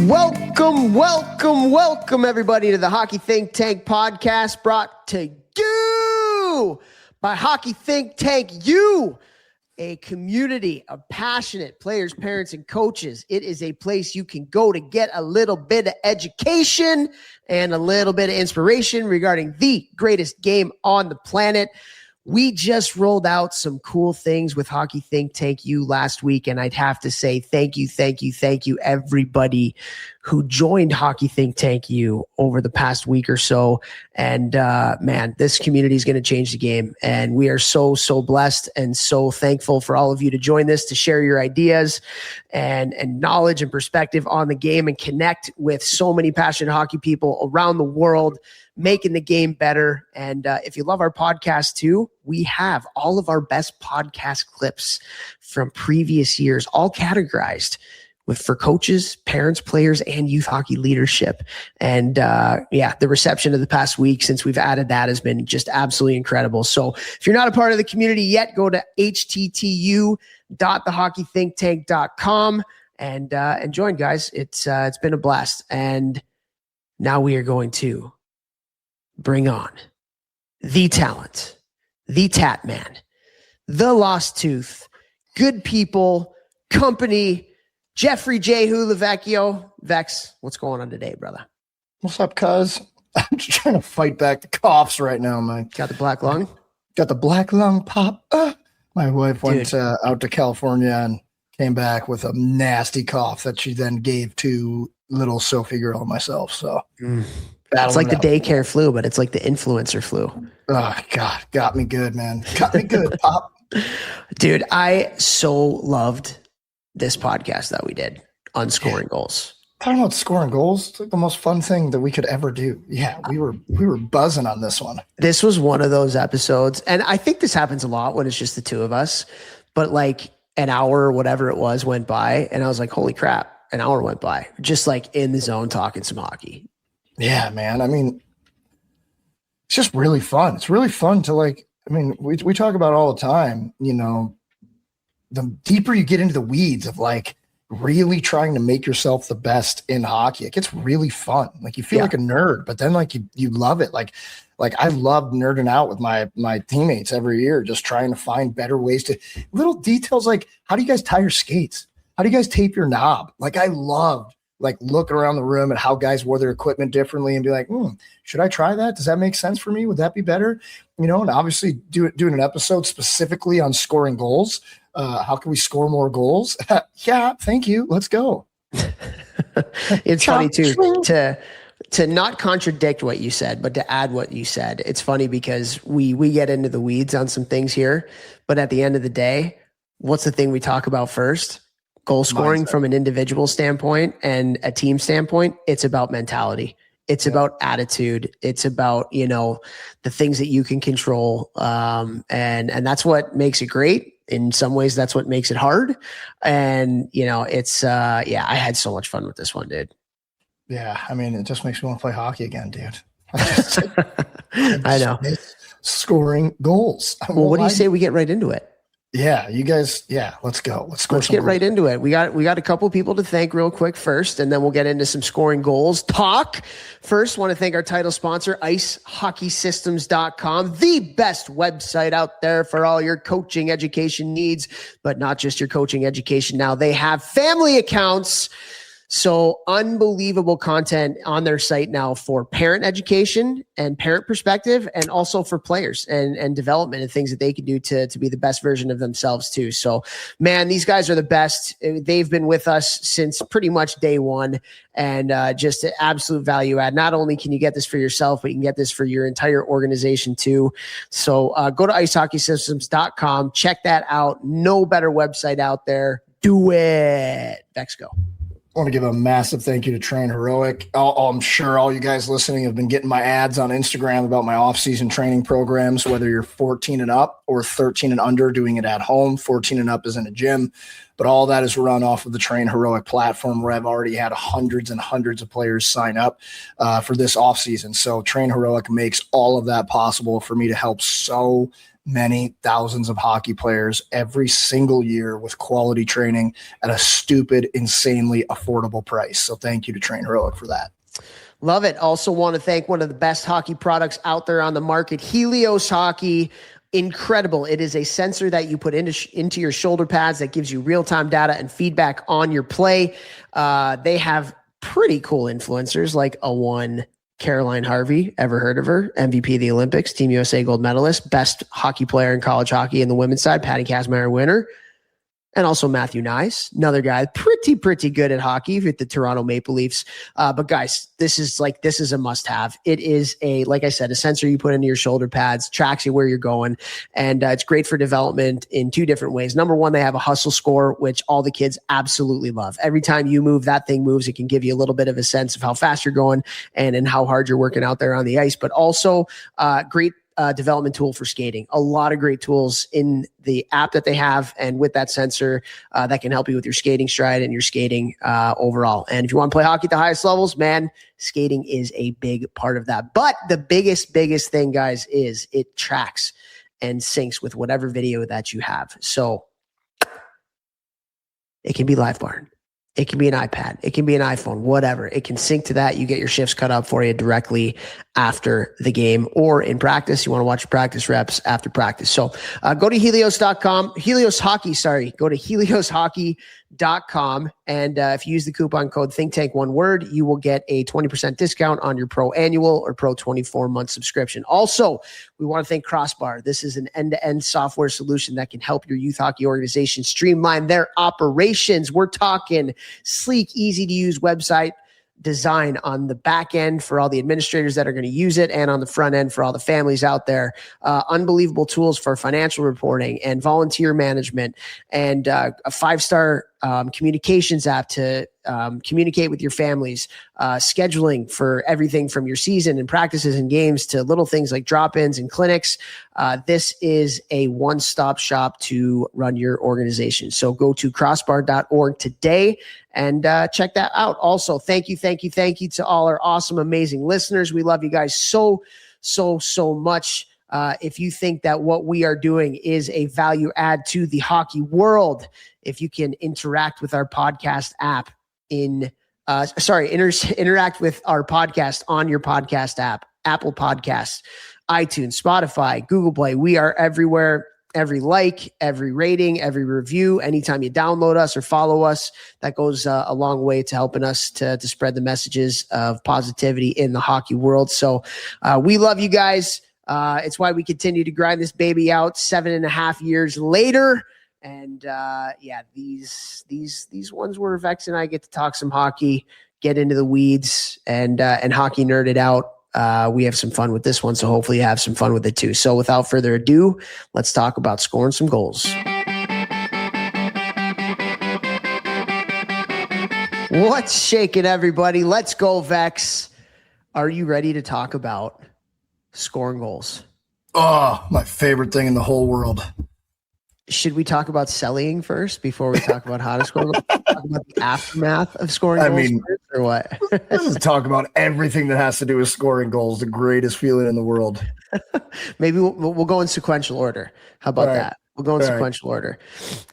Welcome, everybody, to the Hockey Think Tank podcast, brought to you by Hockey Think Tank U, a community of passionate players, parents, and coaches. It is a place you can go to get a little bit of education and a little bit of inspiration regarding the greatest game on the planet. We just rolled out some cool things with Hockey Think Tank U last week, and I'd have to say thank you, everybody who joined Hockey Think Tank U over the past week or so. And man, this community is going to change the game, and we are so blessed and so thankful for all of you to join this, to share your ideas and knowledge and perspective on the game, and connect with so many passionate hockey people around the world, making the game better. And if you love our podcast too, we have all of our best podcast clips from previous years, all categorized for coaches, parents, players, and youth hockey leadership. And the reception of the past week since we've added that has been just absolutely incredible. So if you're not a part of the community yet, go to httU.thehockeythinktank.com and join, guys. It's been a blast. And now we are going to bring on the talent, the Tat Man, the Lost Tooth, good people, company, Jeffrey J. Vecchio. Vex, what's going on today, brother? What's up, cuz? I'm just trying to fight back the coughs right now, man. Got the black lung? Got the black lung pop. My wife went out to California and came back with a nasty cough that she then gave to little Sophie girl and myself. So it's like the daycare flu, but it's like the influencer flu. Oh, God. Got me good, man. Got me good, Pop. Dude, I so loved this podcast that we did on scoring goals. Talking about scoring goals, it's like the most fun thing that we could ever do. Yeah, we were buzzing on this one. This was one of those episodes, and I think this happens a lot when it's just the two of us, but like an hour or whatever it was went by, and I was like, holy crap, an hour went by. Just like in the zone talking some hockey. Yeah, man. I mean, it's just really fun. It's really fun to we talk about it all the time, you know, the deeper you get into the weeds of like really trying to make yourself the best in hockey, it gets really fun. Like you feel like a nerd, but then like you love it. Like I love nerding out with my teammates every year, just trying to find better ways to little details. Like, how do you guys tie your skates? How do you guys tape your knob? Like I loved like looking around the room at how guys wore their equipment differently and be like, should I try that? Does that make sense for me? Would that be better? You know, and obviously doing an episode specifically on scoring goals. How can we score more goals? Yeah, thank you. Let's go. It's funny too to not contradict what you said, but to add what you said. It's funny because we get into the weeds on some things here, but at the end of the day, what's the thing we talk about first? Goal scoring from an individual standpoint and a team standpoint. It's about mentality. It's about attitude. It's about, you know, the things that you can control. And that's what makes it great. In some ways, that's what makes it hard. And, you know, it's, I had so much fun with this one, dude. Yeah. I mean, it just makes me want to play hockey again, dude. I know. Scoring goals. Well, what do you say we get right into it? Yeah, you guys. Yeah, let's go. Let's get right into it. We got a couple people to thank real quick first, and then we'll get into some scoring goals talk. First, want to thank our title sponsor, icehockeysystems.com, the best website out there for all your coaching education needs, but not just your coaching education. Now they have family accounts. So unbelievable content on their site now for parent education and parent perspective, and also for players and development and things that they can do to be the best version of themselves too. So man, these guys are the best. They've been with us since pretty much day one, and just an absolute value add. Not only can you get this for yourself, but you can get this for your entire organization too. So go to icehockeysystems.com, check that out. No better website out there. Do it. Vex, go. I want to give a massive thank you to Train Heroic. I'm sure all you guys listening have been getting my ads on Instagram about my off-season training programs, whether you're 14 and up or 13 and under, doing it at home. 14 and up is in a gym, but all that is run off of the Train Heroic platform, where I've already had hundreds and hundreds of players sign up for this off-season. So Train Heroic makes all of that possible for me to help so many thousands of hockey players every single year with quality training at a stupid, insanely affordable price. So thank you to Train Heroic for that. Love it. Also want to thank one of the best hockey products out there on the market, Helios Hockey. Incredible. It is a sensor that you put into your shoulder pads that gives you real-time data and feedback on your play. They have pretty cool influencers like Caroline Harvey, ever heard of her? MVP of the Olympics, Team USA gold medalist, best hockey player in college hockey in the women's side, Patty Kazmaier winner. And also Matthew Nyes, another guy pretty good at hockey with the Toronto Maple Leafs. But guys, this is a must-have. It is like I said, a sensor you put into your shoulder pads, tracks you where you're going, and it's great for development in two different ways. Number one, they have a hustle score, which all the kids absolutely love. Every time you move, that thing moves. It can give you a little bit of a sense of how fast you're going and how hard you're working out there on the ice. But also, great development tool for skating. A lot of great tools in the app that they have, and with that sensor that can help you with your skating stride and your skating overall. And if you want to play hockey at the highest levels, man, skating is a big part of that. But the biggest thing, guys, is it tracks and syncs with whatever video that you have. So it can be Live Barn. It can be an iPad. It can be an iPhone, whatever. It can sync to that. You get your shifts cut up for you directly after the game or in practice. You want to watch your practice reps after practice. So go to Helios.com, Helios Hockey, sorry. Go to HeliosHockey.com. And if you use the coupon code ThinkTank, one word, you will get a 20% discount on your Pro Annual or Pro 24-month subscription. Also, we want to thank Crossbar. This is an end-to-end software solution that can help your youth hockey organization streamline their operations. We're talking sleek, easy-to-use website design on the back end for all the administrators that are going to use it, and on the front end for all the families out there. Unbelievable tools for financial reporting and volunteer management, and a 5-star communications app to communicate with your families, scheduling for everything from your season and practices and games to little things like drop-ins and clinics. This is a one-stop shop to run your organization. So go to crossbar.org today and check that out. Also, thank you to all our awesome, amazing listeners. We love you guys so much. If you think that what we are doing is a value add to the hockey world, if you can interact with our podcast app interact with our podcast on your podcast app, Apple Podcasts, iTunes, Spotify, Google Play. We are everywhere. Every like, every rating, every review, anytime you download us or follow us, that goes a long way to helping us to spread the messages of positivity in the hockey world. So we love you guys. It's why we continue to grind this baby out 7.5 years later. And these ones where Vex and I get to talk some hockey, get into the weeds, and hockey nerd it out. We have some fun with this one, so hopefully you have some fun with it too. So without further ado, let's talk about scoring some goals. What's shaking, everybody? Let's go, Vex. Are you ready to talk about scoring goals? Oh, my favorite thing in the whole world. Should we talk about selling first before we talk about how to score goals? Talk about the aftermath of scoring goals first, or what? Let's talk about everything that has to do with scoring goals. The greatest feeling in the world. Maybe we'll go in sequential order. How about that? We'll go in sequential order.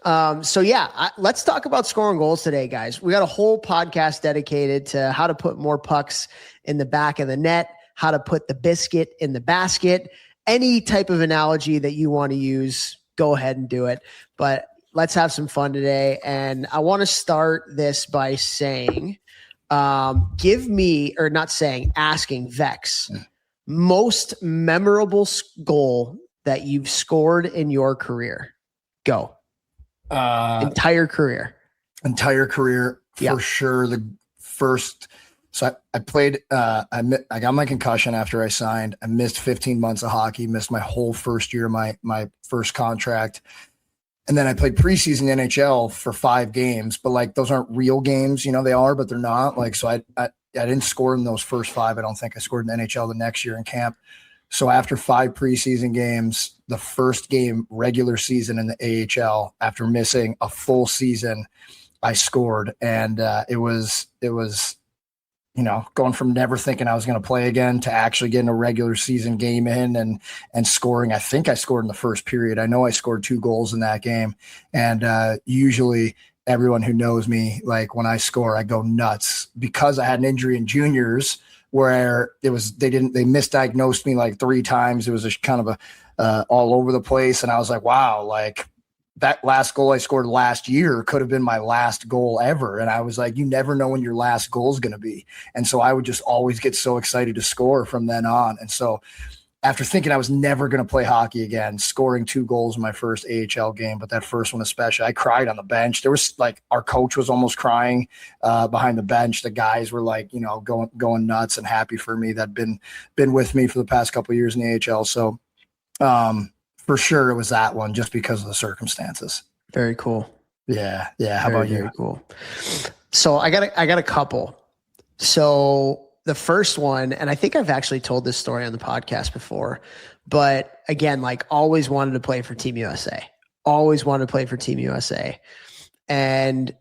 Let's talk about scoring goals today, guys. We got a whole podcast dedicated to how to put more pucks in the back of the net, how to put the biscuit in the basket. Any type of analogy that you want to use, go ahead and do it. But let's have some fun today. And I want to start this by saying, asking Vex, most memorable goal that you've scored in your career. Go. Entire career. For sure. The first. So I played, I got my concussion after I signed. I missed 15 months of hockey, missed my whole first year, my first contract. And then I played preseason NHL for 5 games, but like those aren't real games, they are, but they're not. Like, so I didn't score in those first 5. I don't think I scored in the NHL the next year in camp. So after 5 preseason games, the first game regular season in the AHL, after missing a full season, I scored. And it was going from never thinking I was going to play again to actually getting a regular season game in and scoring. I think I scored in the first period. I know I scored 2 goals in that game. And usually everyone who knows me, like when I score, I go nuts because I had an injury in juniors where they misdiagnosed me like 3 times. It was just kind of all over the place. And I was like, wow, like that last goal I scored last year could have been my last goal ever. And I was like, you never know when your last goal is going to be. And so I would just always get so excited to score from then on. And so after thinking I was never going to play hockey again, scoring 2 goals in my first AHL game, but that first one especially, I cried on the bench. There was like, our coach was almost crying behind the bench. The guys were like, going nuts and happy for me that been with me for the past couple of years in the AHL. So for sure it was that one just because of the circumstances. Very cool. Yeah. How about you? Very cool. So I got a couple. So the first one, and I think I've actually told this story on the podcast before, but again, like always wanted to play for Team USA. And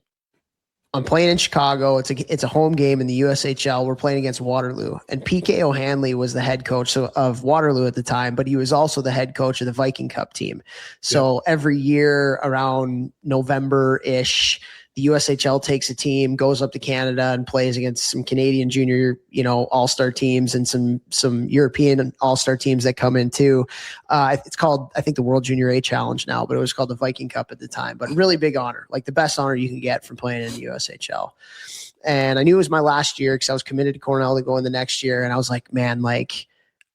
I'm playing in Chicago. It's a home game in the USHL. We're playing against Waterloo, and PK O'Hanley was the head coach of Waterloo at the time, but he was also the head coach of the Viking Cup team. So every year around November-ish, the USHL takes a team, goes up to Canada and plays against some Canadian junior, all-star teams and some European all-star teams that come in too. It's called, I think, the World Junior A Challenge now, but it was called the Viking Cup at the time. But really big honor, like the best honor you can get from playing in the USHL. And I knew it was my last year because I was committed to Cornell to go in the next year. And I was like, man, like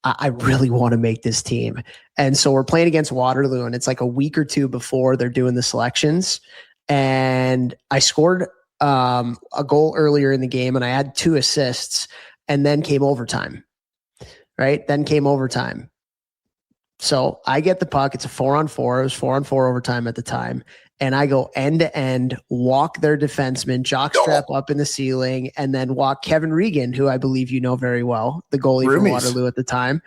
I really want to make this team. And so we're playing against Waterloo, and it's like a week or 2 before they're doing the selections. And I scored a goal earlier in the game, and I had 2 assists, and then came overtime, right? So I get the puck. It's a 4-on-4. It was 4-on-4 overtime at the time. And I go end to end, walk their defenseman, jockstrap up in the ceiling, and then walk Kevin Regan, who I believe you know very well, the goalie for Waterloo at the time,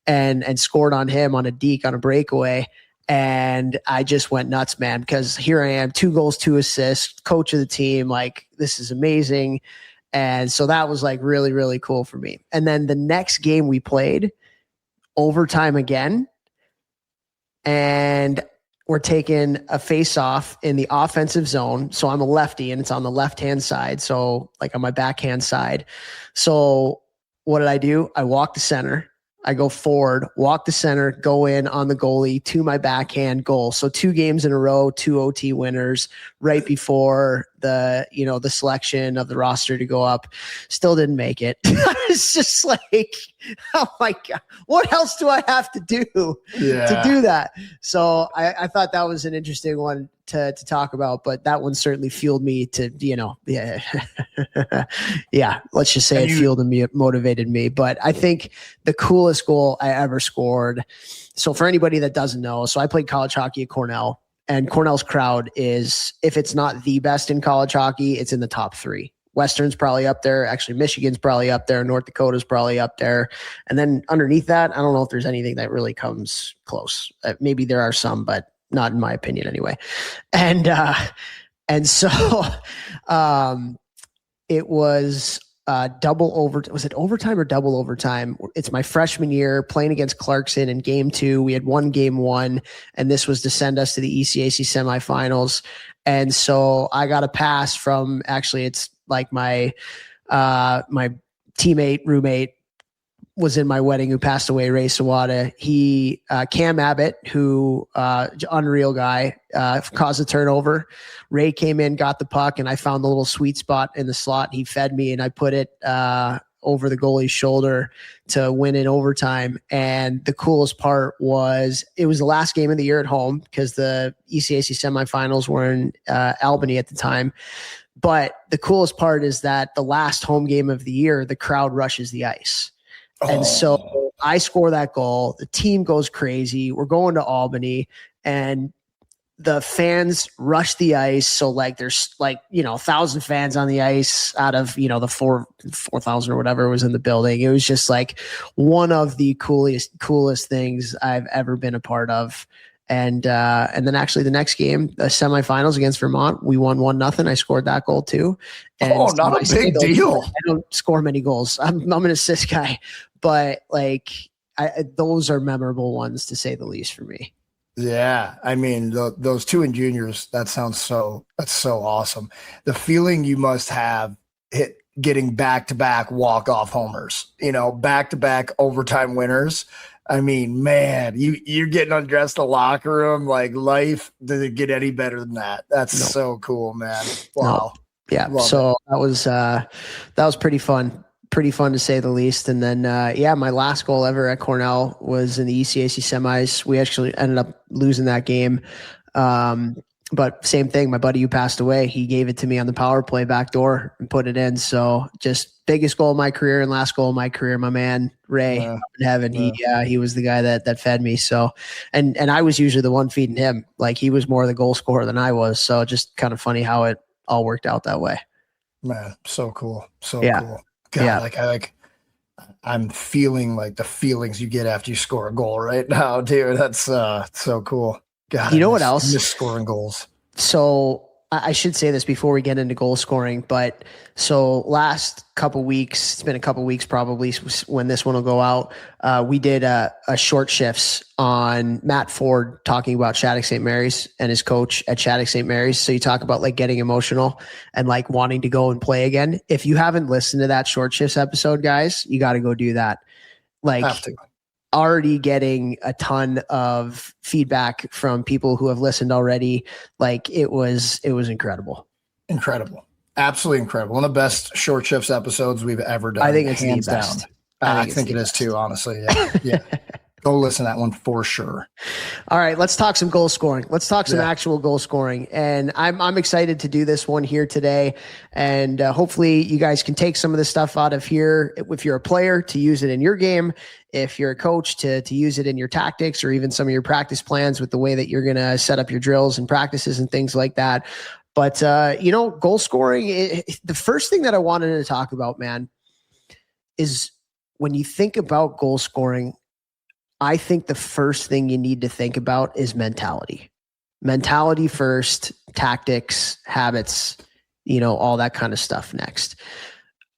and scored on him on a deke on a breakaway. And I just went nuts, man, because here I am, 2 goals, 2 assists, coach of the team. Like, this is amazing. And so that was like really, really cool for me. And then the next game we played, overtime again. And we're taking a face-off in the offensive zone. So I'm a lefty, and it's on the left-hand side. So like on my backhand side. So what did I do? I walked the center. I go forward, walk the center, go in on the goalie to my backhand goal. So 2 games in a row, 2 OT winners right before the selection of the roster to go up. Still didn't make it. It's just like, oh my God, what else do I have to do to do that? So I thought that was an interesting one to talk about, but that one certainly fueled me to, let's just say it fueled me, motivated me. But I think the coolest goal I ever scored. So for anybody that doesn't know, so I played college hockey at Cornell. And Cornell's crowd is, if it's not the best in college hockey, it's in the top 3. Western's probably up there. Actually, Michigan's probably up there. North Dakota's probably up there. And then underneath that, I don't know if there's anything that really comes close. Maybe there are some, but not in my opinion anyway. And so it was double over. Was it overtime or double overtime? It's my freshman year playing against Clarkson in game 2. We had won game 1, and this was to send us to the ECAC semifinals. And so I got a pass from, actually, it's like my teammate, roommate, was in my wedding, who passed away, Ray Sawada. He, Cam Abbott, who, unreal guy, caused a turnover. Ray came in, got the puck, and I found the little sweet spot in the slot. He fed me, and I put it, over the goalie's shoulder to win in overtime. And the coolest part was, it was the last game of the year at home because the ECAC semifinals were in Albany at the time. But the coolest part is that the last home game of the year, the crowd rushes the ice. And so I score that goal. The team goes crazy. We're going to Albany, and the fans rush the ice. So like there's 1,000 fans on the ice out of, the 4,000 or whatever was in the building. It was just like one of the coolest things I've ever been a part of. And then actually the next game, the semifinals against Vermont, we won 1-0. I scored that goal too. And not a big deal. I don't score many goals. I'm an assist guy, but like those are memorable ones to say the least for me. Yeah, I mean those two in juniors. That's so awesome. The feeling you must have getting back-to-back walk-off homers, back-to-back overtime winners. I mean, man, you're getting undressed in the locker room. Like, life doesn't get any better than that. That's so cool, man. Wow. No. Yeah. So that was pretty fun. Pretty fun to say the least. And then, my last goal ever at Cornell was in the ECAC semis. We actually ended up losing that game. But same thing, my buddy who passed away, he gave it to me on the power play back door and put it in. So just biggest goal of my career and last goal of my career, my man, Ray, up in heaven. He was the guy that fed me. So, and I was usually the one feeding him. Like, he was more the goal scorer than I was. So just kind of funny how it all worked out that way. Man, so cool. So cool. God, I'm feeling like the feelings you get after you score a goal right now, dude. That's so cool. God, you know what else? Just scoring goals. So I should say this before we get into goal scoring, but so last couple weeks, it's been a couple weeks probably when this one will go out. We did a short shifts on Matt Ford talking about Shattuck St. Mary's and his coach at Shattuck St. Mary's. So you talk about like getting emotional and like wanting to go and play again. If you haven't listened to that short shifts episode, guys, you got to go do that. Like, already getting a ton of feedback from people who have listened already. Like, it was incredible. Incredible. Absolutely incredible. One of the best short shifts episodes we've ever done. I think it's hands the best. Down. I think it is too, honestly. Yeah. Go listen to that one for sure. All right, let's talk some goal scoring. Let's talk some actual goal scoring. And I'm excited to do this one here today. And hopefully you guys can take some of the stuff out of here. If you're a player, to use it in your game. If you're a coach, to use it in your tactics or even some of your practice plans with the way that you're going to set up your drills and practices and things like that. But, goal scoring, the first thing that I wanted to talk about, man, is when you think about goal scoring, I think the first thing you need to think about is mentality. Mentality first, tactics, habits, all that kind of stuff next.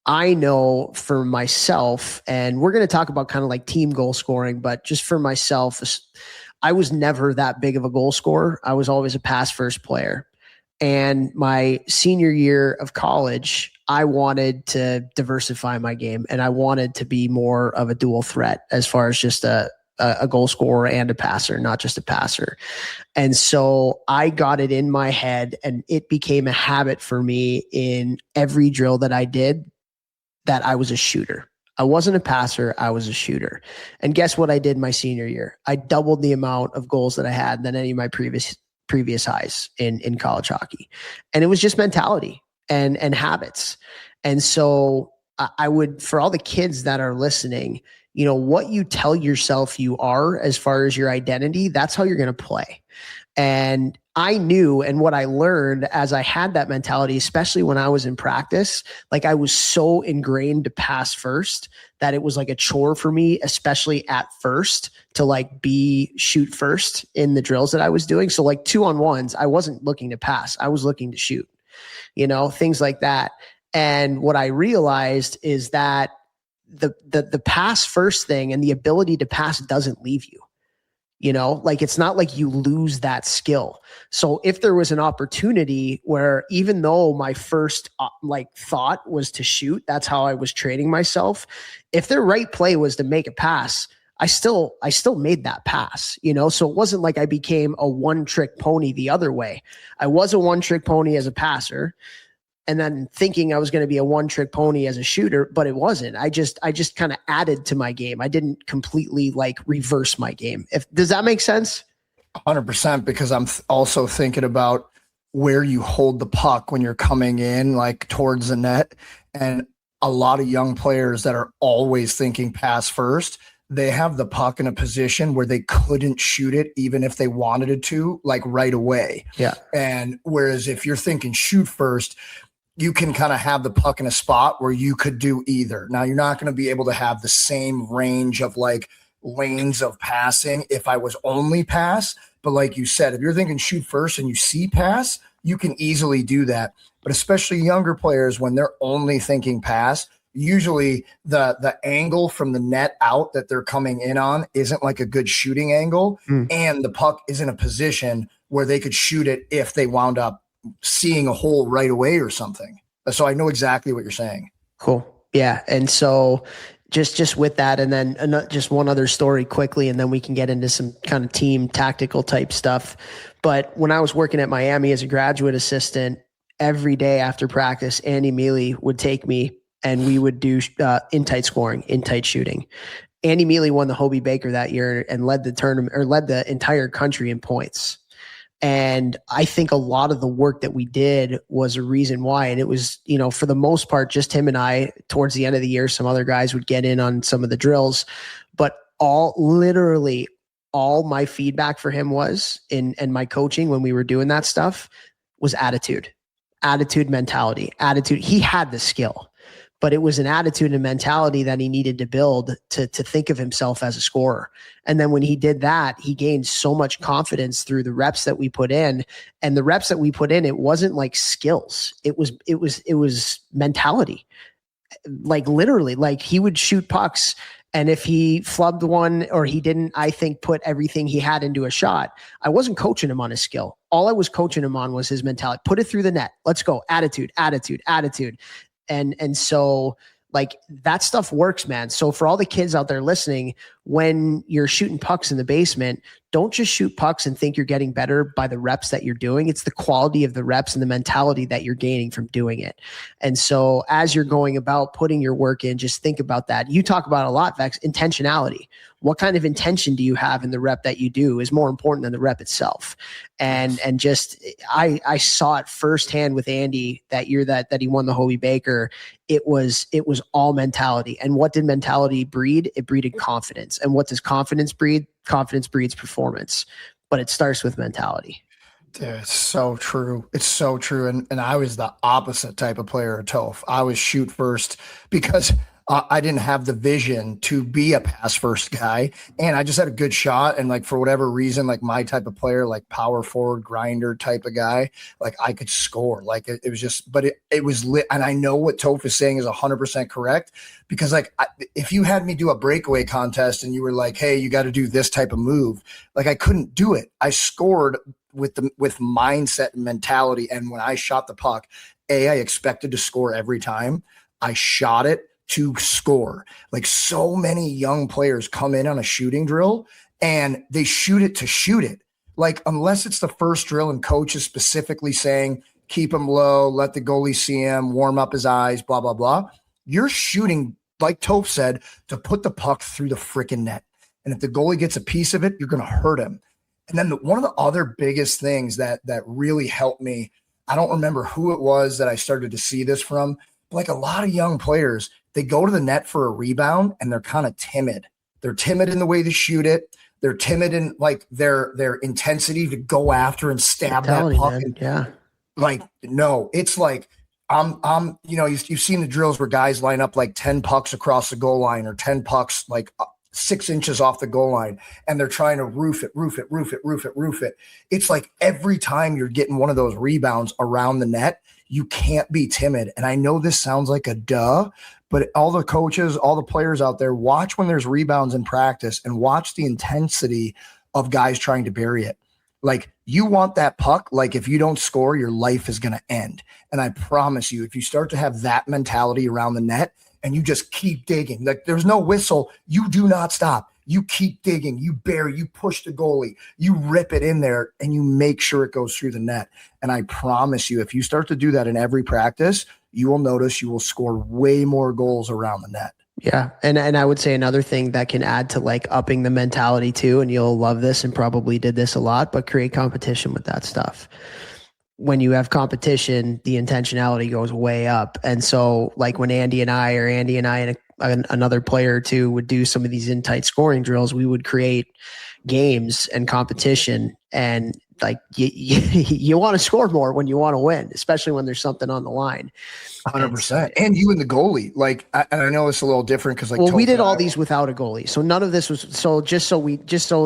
I know for myself, and we're going to talk about kind of like team goal scoring, but just for myself, I was never that big of a goal scorer. I was always a pass first player. And my senior year of college, I wanted to diversify my game and I wanted to be more of a dual threat as far as just a goal scorer and a passer, not just a passer. And so I got it in my head and it became a habit for me in every drill that I did that I was a shooter. I wasn't a passer. I was a shooter. And guess what I did my senior year? I doubled the amount of goals that I had than any of my previous highs in college hockey. And it was just mentality and habits. And so I would, for all the kids that are listening, what you tell yourself you are as far as your identity, that's how you're going to play. And I knew, and what I learned as I had that mentality, especially when I was in practice, like I was so ingrained to pass first that it was like a chore for me, especially at first, to like shoot first in the drills that I was doing. So like 2-on-1s, I wasn't looking to pass. I was looking to shoot, things like that. And what I realized is that the pass first thing and the ability to pass doesn't leave you. Like it's not like you lose that skill. So if there was an opportunity where, even though my first thought was to shoot, that's how I was training myself. If their right play was to make a pass, I still made that pass, so it wasn't like I became a one-trick pony the other way. I was a one-trick pony as a passer, and then thinking I was going to be a one-trick pony as a shooter, but it wasn't. I just kind of added to my game. I didn't completely like reverse my game. Does that make sense? 100%, because I'm also thinking about where you hold the puck when you're coming in, like towards the net. And a lot of young players that are always thinking pass first, they have the puck in a position where they couldn't shoot it even if they wanted it to, like right away. Yeah. And whereas if you're thinking shoot first, you can kind of have the puck in a spot where you could do either. Now, you're not going to be able to have the same range of like lanes of passing if I was only pass. But like you said, if you're thinking shoot first and you see pass, you can easily do that. But especially younger players, when they're only thinking pass, usually the angle from the net out that they're coming in on isn't like a good shooting angle. And the puck is in a position where they could shoot it if they wound up seeing a hole right away or something. So I know exactly what you're saying. Cool. Yeah. And so just with that, and then just one other story quickly, and then we can get into some kind of team tactical type stuff. But when I was working at Miami as a graduate assistant, every day after practice, Andy Mealy would take me and we would do in tight scoring, in tight shooting. Andy Mealy won the Hobie Baker that year and led the tournament, or led the entire country in points. And I think a lot of the work that we did was a reason why. And it was, for the most part, just him and I. Towards the end of the year, some other guys would get in on some of the drills, but literally all my feedback for him was and my coaching when we were doing that stuff was attitude, mentality, attitude. He had the skill, but it was an attitude and mentality that he needed to build to think of himself as a scorer. And then when he did that, he gained so much confidence through the reps that we put in. And the reps that we put in, it wasn't like skills. It was mentality. Like literally, like he would shoot pucks, and if he flubbed one or he didn't, I think, put everything he had into a shot, I wasn't coaching him on his skill. All I was coaching him on was his mentality. Put it through the net. Let's go. Attitude. And so like that stuff works, man. So for all the kids out there listening, when you're shooting pucks in the basement, don't just shoot pucks and think you're getting better by the reps that you're doing. It's the quality of the reps and the mentality that you're gaining from doing it. And so as you're going about putting your work in, just think about that. You talk about a lot, Vechs, intentionality. What kind of intention do you have in the rep that you do is more important than the rep itself. And just, I saw it firsthand with Andy that year that he won the Hobie Baker. It was all mentality. And what did mentality breed? It breeded confidence. And what does confidence breed? Confidence breeds performance, but it starts with mentality. Dude, it's so true. It's so true. And I was the opposite type of player at Toph. I was shoot first because I didn't have the vision to be a pass first guy. And I just had a good shot. And like, for whatever reason, like my type of player, like power forward grinder type of guy, like I could score. Like it was just, but it was lit. And I know what Toph is saying is 100% correct, because like if you had me do a breakaway contest and you were like, hey, you got to do this type of move, like I couldn't do it. I scored with mindset and mentality. And when I shot the puck, I expected to score every time. I shot it to score. Like so many young players come in on a shooting drill and they shoot it to shoot it. Like unless it's the first drill and coach is specifically saying, keep him low, let the goalie see him, warm up his eyes, blah, blah, blah. You're shooting, like Toph said, to put the puck through the freaking net. And if the goalie gets a piece of it, you're going to hurt him. And then one of the other biggest things that really helped me, I don't remember who it was that I started to see this from, but like a lot of young players, they go to the net for a rebound and they're kind of timid. They're timid in the way they shoot it. They're timid in like their intensity to go after and stab that puck. Yeah. Like, no, it's like, you've seen the drills where guys line up like 10 pucks across the goal line or 10 pucks, like 6 inches off the goal line. And they're trying to roof it. It's like every time you're getting one of those rebounds around the net, you can't be timid. And I know this sounds like a duh, but all the coaches, all the players out there, watch when there's rebounds in practice and watch the intensity of guys trying to bury it. Like you want that puck. Like if you don't score, your life is going to end. And I promise you, if you start to have that mentality around the net and you just keep digging, like there's no whistle, you do not stop. You keep digging, you bury, you push the goalie, you rip it in there, and you make sure it goes through the net. And I promise you, if you start to do that in every practice, you will notice you will score way more goals around the net. Yeah. And I would say another thing that can add to like upping the mentality too, and you'll love this and probably did this a lot, but create competition with that stuff. When you have competition, the intentionality goes way up. And so like when Andy and I and another player or two would do some of these in tight scoring drills, we would create games and competition. And like you want to score more when you want to win, especially when there's something on the line. 100%. And you and the goalie, like, and I know it's a little different because, like, well, we did all these without a goalie, so none of this was. So just so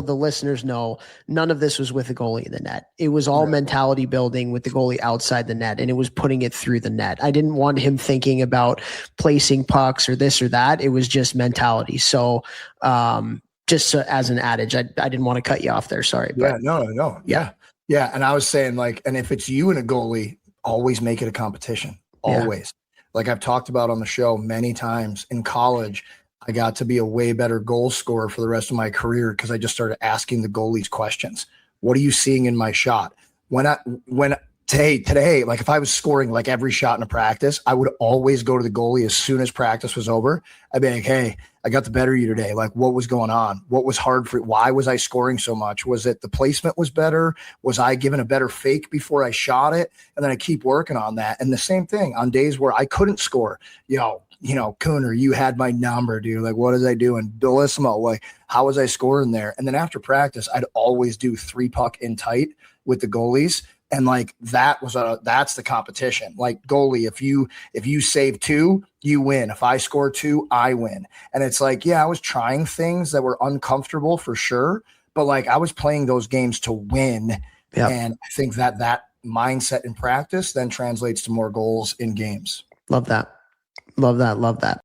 the listeners know, none of this was with the goalie in the net. It was all mentality building with the goalie outside the net, and it was putting it through the net. I didn't want him thinking about placing pucks or this or that. It was just mentality. So, just so, as an adage, I didn't want to cut you off there. Sorry. But no. Yeah. And I was saying, like, and if it's you and a goalie, always make it a competition. Always. Like I've talked about on the show many times, in college, I got to be a way better goal scorer for the rest of my career because I just started asking the goalies questions. What are you seeing in my shot? Today, like if I was scoring like every shot in a practice, I would always go to the goalie as soon as practice was over. I'd be like, hey, I got the better of you today. Like, what was going on? What was hard for you? Why was I scoring so much? Was it the placement was better? Was I given a better fake before I shot it? And then I keep working on that. And the same thing on days where I couldn't score, Cooner, you had my number, dude. Like, what was I doing? Bellissimo. Like, how was I scoring there? And then after practice, I'd always do 3-puck in tight with the goalies. And like that's the competition. Like goalie, if you save 2, you win. If I score 2, I win. And it's like, yeah, I was trying things that were uncomfortable for sure, but like I was playing those games to win. Yep. And I think that mindset in practice then translates to more goals in games. Love that. Love that.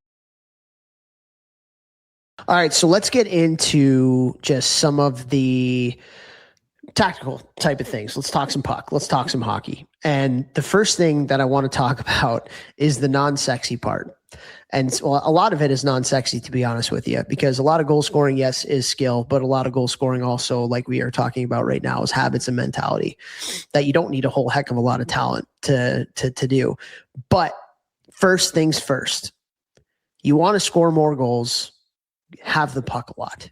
All right, so let's get into just some of the tactical type of things. Let's talk some puck. Let's talk some hockey. And the first thing that I want to talk about is the non-sexy part. And a lot of it is non-sexy, to be honest with you, because a lot of goal scoring, yes, is skill, but a lot of goal scoring also, like we are talking about right now, is habits and mentality that you don't need a whole heck of a lot of talent to do. But first things first, you want to score more goals, have the puck a lot,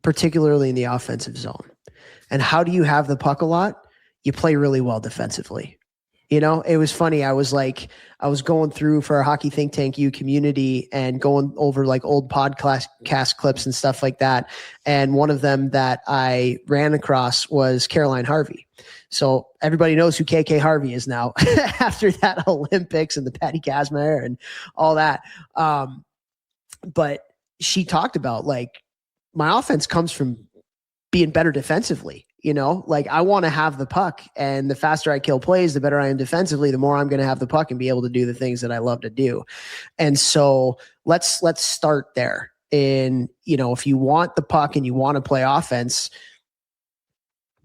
particularly in the offensive zone. And how do you have the puck a lot? You play really well defensively. It was funny. I was going through for our Hockey Think Tank U community and going over like old podcast clips and stuff like that. And one of them that I ran across was Caroline Harvey. So everybody knows who KK Harvey is now after that Olympics and the Patty Kazmaier and all that. But she talked about like my offense comes from being better defensively. Like I want to have the puck, and the faster I kill plays, the better I am defensively, the more I'm going to have the puck and be able to do the things that I love to do. And so let's start there. And, if you want the puck and you want to play offense,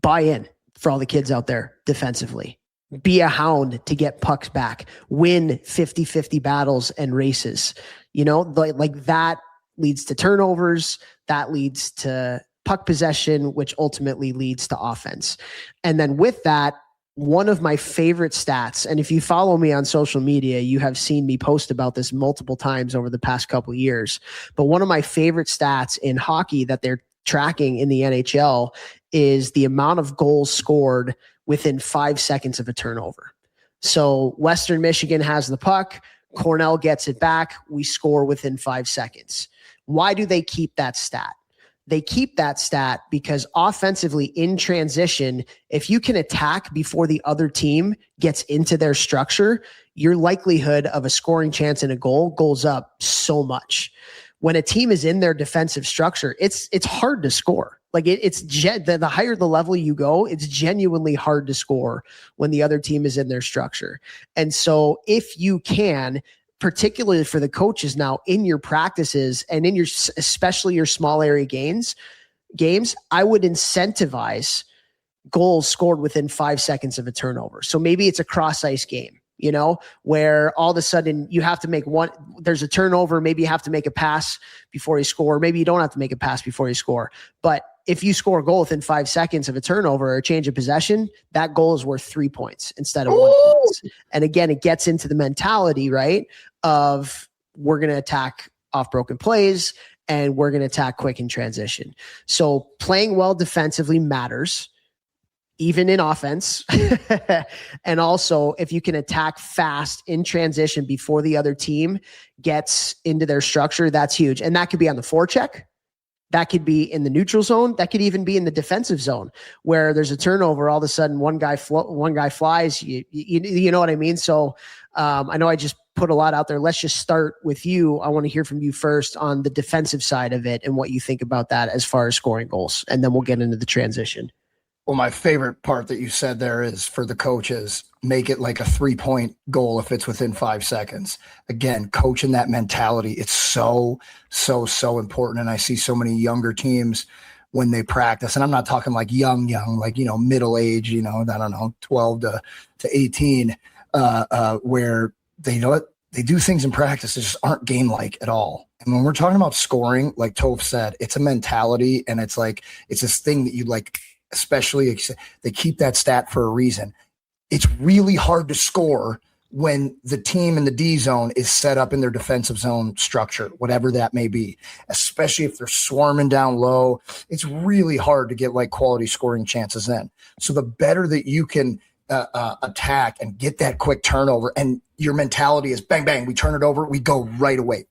buy in for all the kids out there defensively. Be a hound to get pucks back, win 50-50 battles and races, like that leads to turnovers. That leads to puck possession, which ultimately leads to offense. And then with that, one of my favorite stats, and if you follow me on social media, you have seen me post about this multiple times over the past couple of years, but one of my favorite stats in hockey that they're tracking in the NHL is the amount of goals scored within 5 seconds of a turnover. So Western Michigan has the puck, Cornell gets it back, we score within 5 seconds. Why do they keep that stat? They keep that stat because offensively in transition, if you can attack before the other team gets into their structure, your likelihood of a scoring chance and a goal goes up so much. When a team is in their defensive structure, it's hard to score. Like the higher the level you go, it's genuinely hard to score when the other team is in their structure. And so if you can, particularly for the coaches now in your practices and in especially your small area games, I would incentivize goals scored within 5 seconds of a turnover. So maybe it's a cross ice game, where all of a sudden you have to make there's a turnover. Maybe you have to make a pass before you score. Maybe you don't have to make a pass before you score. But if you score a goal within 5 seconds of a turnover or a change of possession, that goal is worth 3 points instead of 1 point. And again, it gets into the mentality, right, of we're going to attack off broken plays and we're going to attack quick in transition. So playing well defensively matters, even in offense. And also, if you can attack fast in transition before the other team gets into their structure, that's huge. And that could be on the forecheck. That could be in the neutral zone. That could even be in the defensive zone where there's a turnover. All of a sudden, one guy flies. You know what I mean? So I know I just put a lot out there. Let's just start with you. I want to hear from you first on the defensive side of it and what you think about that as far as scoring goals. And then we'll get into the transition. Well, my favorite part that you said there is for the coaches, make it like a 3-point goal if it's within 5 seconds. Again, coaching that mentality, it's so important. And I see so many younger teams when they practice, and I'm not talking like young, like, middle age, I don't know, 12 to 18, where they do things in practice that just aren't game-like at all. And when we're talking about scoring, like Toph said, it's a mentality, and it's this thing that you like, especially they keep that stat for a reason. It's really hard to score when the team in the D zone is set up in their defensive zone structure, whatever that may be, especially if they're swarming down low. It's really hard to get like quality scoring chances in. So the better that you can attack and get that quick turnover, and your mentality is bang, bang, we turn it over, we go right away,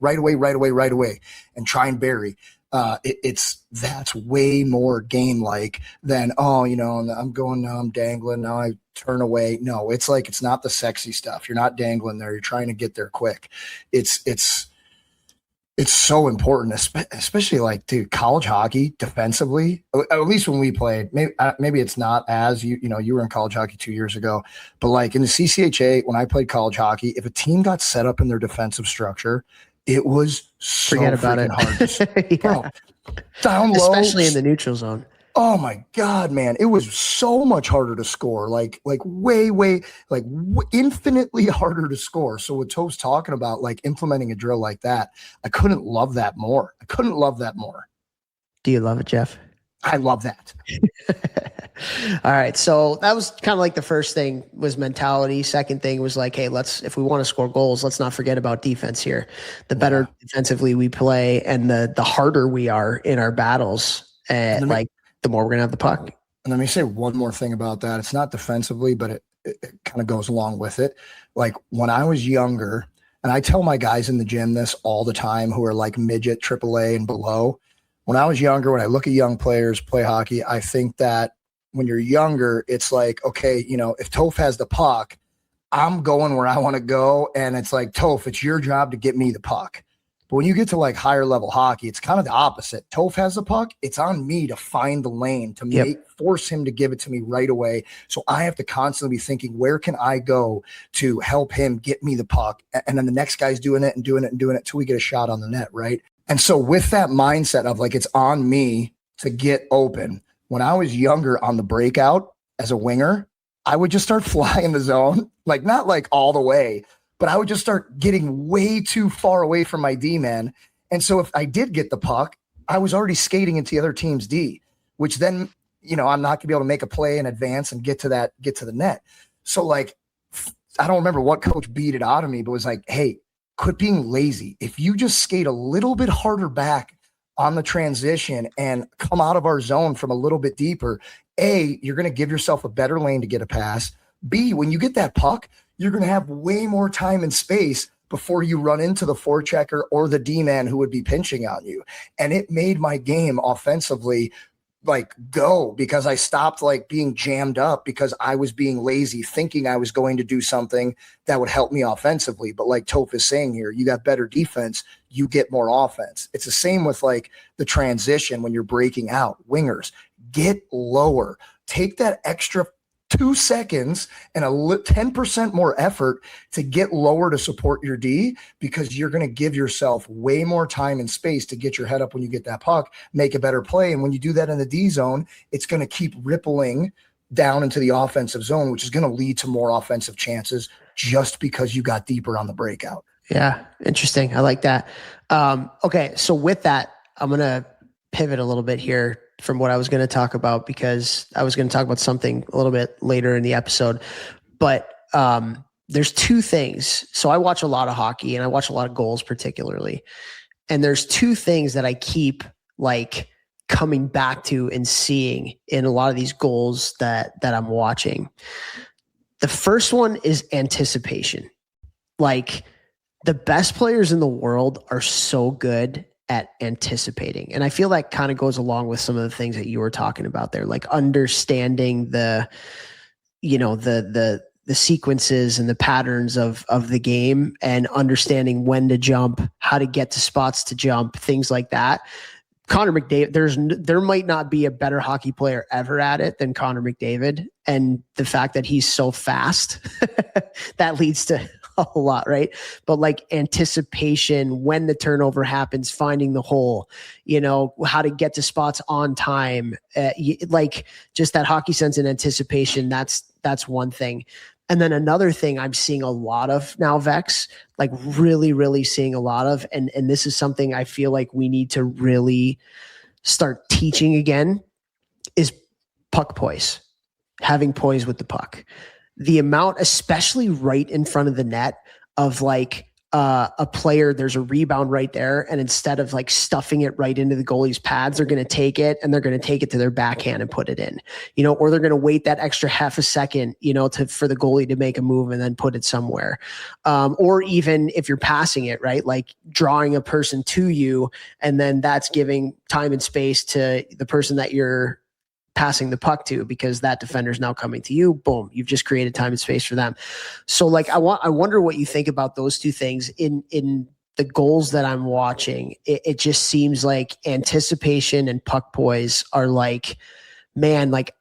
and try and bury. That's way more game like than, I'm going now, I'm dangling, now I turn away. No, it's not the sexy stuff. You're not dangling there. You're trying to get there quick. It's so important, especially like, dude, college hockey defensively, at least when we played, maybe it's not as you were in college hockey 2 years ago, but like in the CCHA, when I played college hockey, if a team got set up in their defensive structure, it was so Forget about it. Hard. Yeah. Bro, down low, especially in the neutral zone. Oh my God, man. It was so much harder to score, infinitely harder to score. So what Toph's talking about, like implementing a drill like that, I couldn't love that more. Do you love it, Jeff? I love that. All right. So that was kind of like the first thing was mentality. Second thing was like, hey, if we want to score goals, let's not forget about defense here. The better defensively we play and the harder we are in our battles, the more we're going to have the puck. And let me say one more thing about that. It's not defensively, but it kind of goes along with it. Like when I was younger, and I tell my guys in the gym this all the time who are like midget, AAA and below. When I was younger, when I look at young players play hockey, I think that when you're younger, it's like, okay, if Toph has the puck, I'm going where I want to go. And it's like, Toph, it's your job to get me the puck. But when you get to like higher level hockey, it's kind of the opposite. Toph has the puck. It's on me to find the lane, to force him to give it to me right away. So I have to constantly be thinking, where can I go to help him get me the puck? And then the next guy's doing it till we get a shot on the net, right? And so with that mindset of like, it's on me to get open. When I was younger on the breakout as a winger, I would just start flying the zone, like not like all the way, but I would just start getting way too far away from my D man. And so if I did get the puck, I was already skating into the other team's D, which then, I'm not gonna be able to make a play in advance and get to the net. So like, I don't remember what coach beat it out of me, but was like, hey, quit being lazy. If you just skate a little bit harder back on the transition and come out of our zone from a little bit deeper, A, you're going to give yourself a better lane to get a pass. B, when you get that puck, you're going to have way more time and space before you run into the forechecker or the D-man who would be pinching on you. And it made my game offensively like go, because I stopped like being jammed up because I was being lazy, thinking I was going to do something that would help me offensively. But like Toph is saying here, you got better defense, you get more offense. It's the same with like the transition when you're breaking out. Wingers, get lower, take that extra 2 seconds and 10% more effort to get lower to support your D, because you're going to give yourself way more time and space to get your head up when you get that puck, make a better play. And when you do that in the D zone, it's going to keep rippling down into the offensive zone, which is going to lead to more offensive chances just because you got deeper on the breakout. Yeah. Interesting. I like that. Okay. So with that, I'm going to pivot a little bit here from what I was going to talk about, because I was going to talk about something a little bit later in the episode, but there's two things. So I watch a lot of hockey and I watch a lot of goals particularly. And there's two things that I keep like coming back to and seeing in a lot of these goals that I'm watching. The first one is anticipation. Like the best players in the world are so good at anticipating. And I feel that kind of goes along with some of the things that you were talking about there, like understanding the sequences and the patterns of the game, and understanding when to jump, how to get to spots to jump, things like that. Connor McDavid, there might not be a better hockey player ever at it than Connor McDavid. And the fact that he's so fast, that leads to a whole lot, right? But like anticipation, when the turnover happens, finding the hole, how to get to spots on time, like just that hockey sense and anticipation. That's one thing. And then another thing I'm seeing a lot of now, Vex, like really, really seeing a lot of, and this is something I feel like we need to really start teaching again, is puck poise, having poise with the puck. The amount, especially right in front of the net, of like a player, there's a rebound right there, and instead of like stuffing it right into the goalie's pads, they're going to take it and they're going to take it to their backhand and put it in, or they're going to wait that extra half a second, for the goalie to make a move and then put it somewhere. Or even if you're passing it, right, like drawing a person to you, and then that's giving time and space to the person that you're passing the puck to, because that defender is now coming to you. Boom, you've just created time and space for them. So like I wonder what you think about those two things in the goals that I'm watching. It just seems like anticipation and puck poise are like, man, like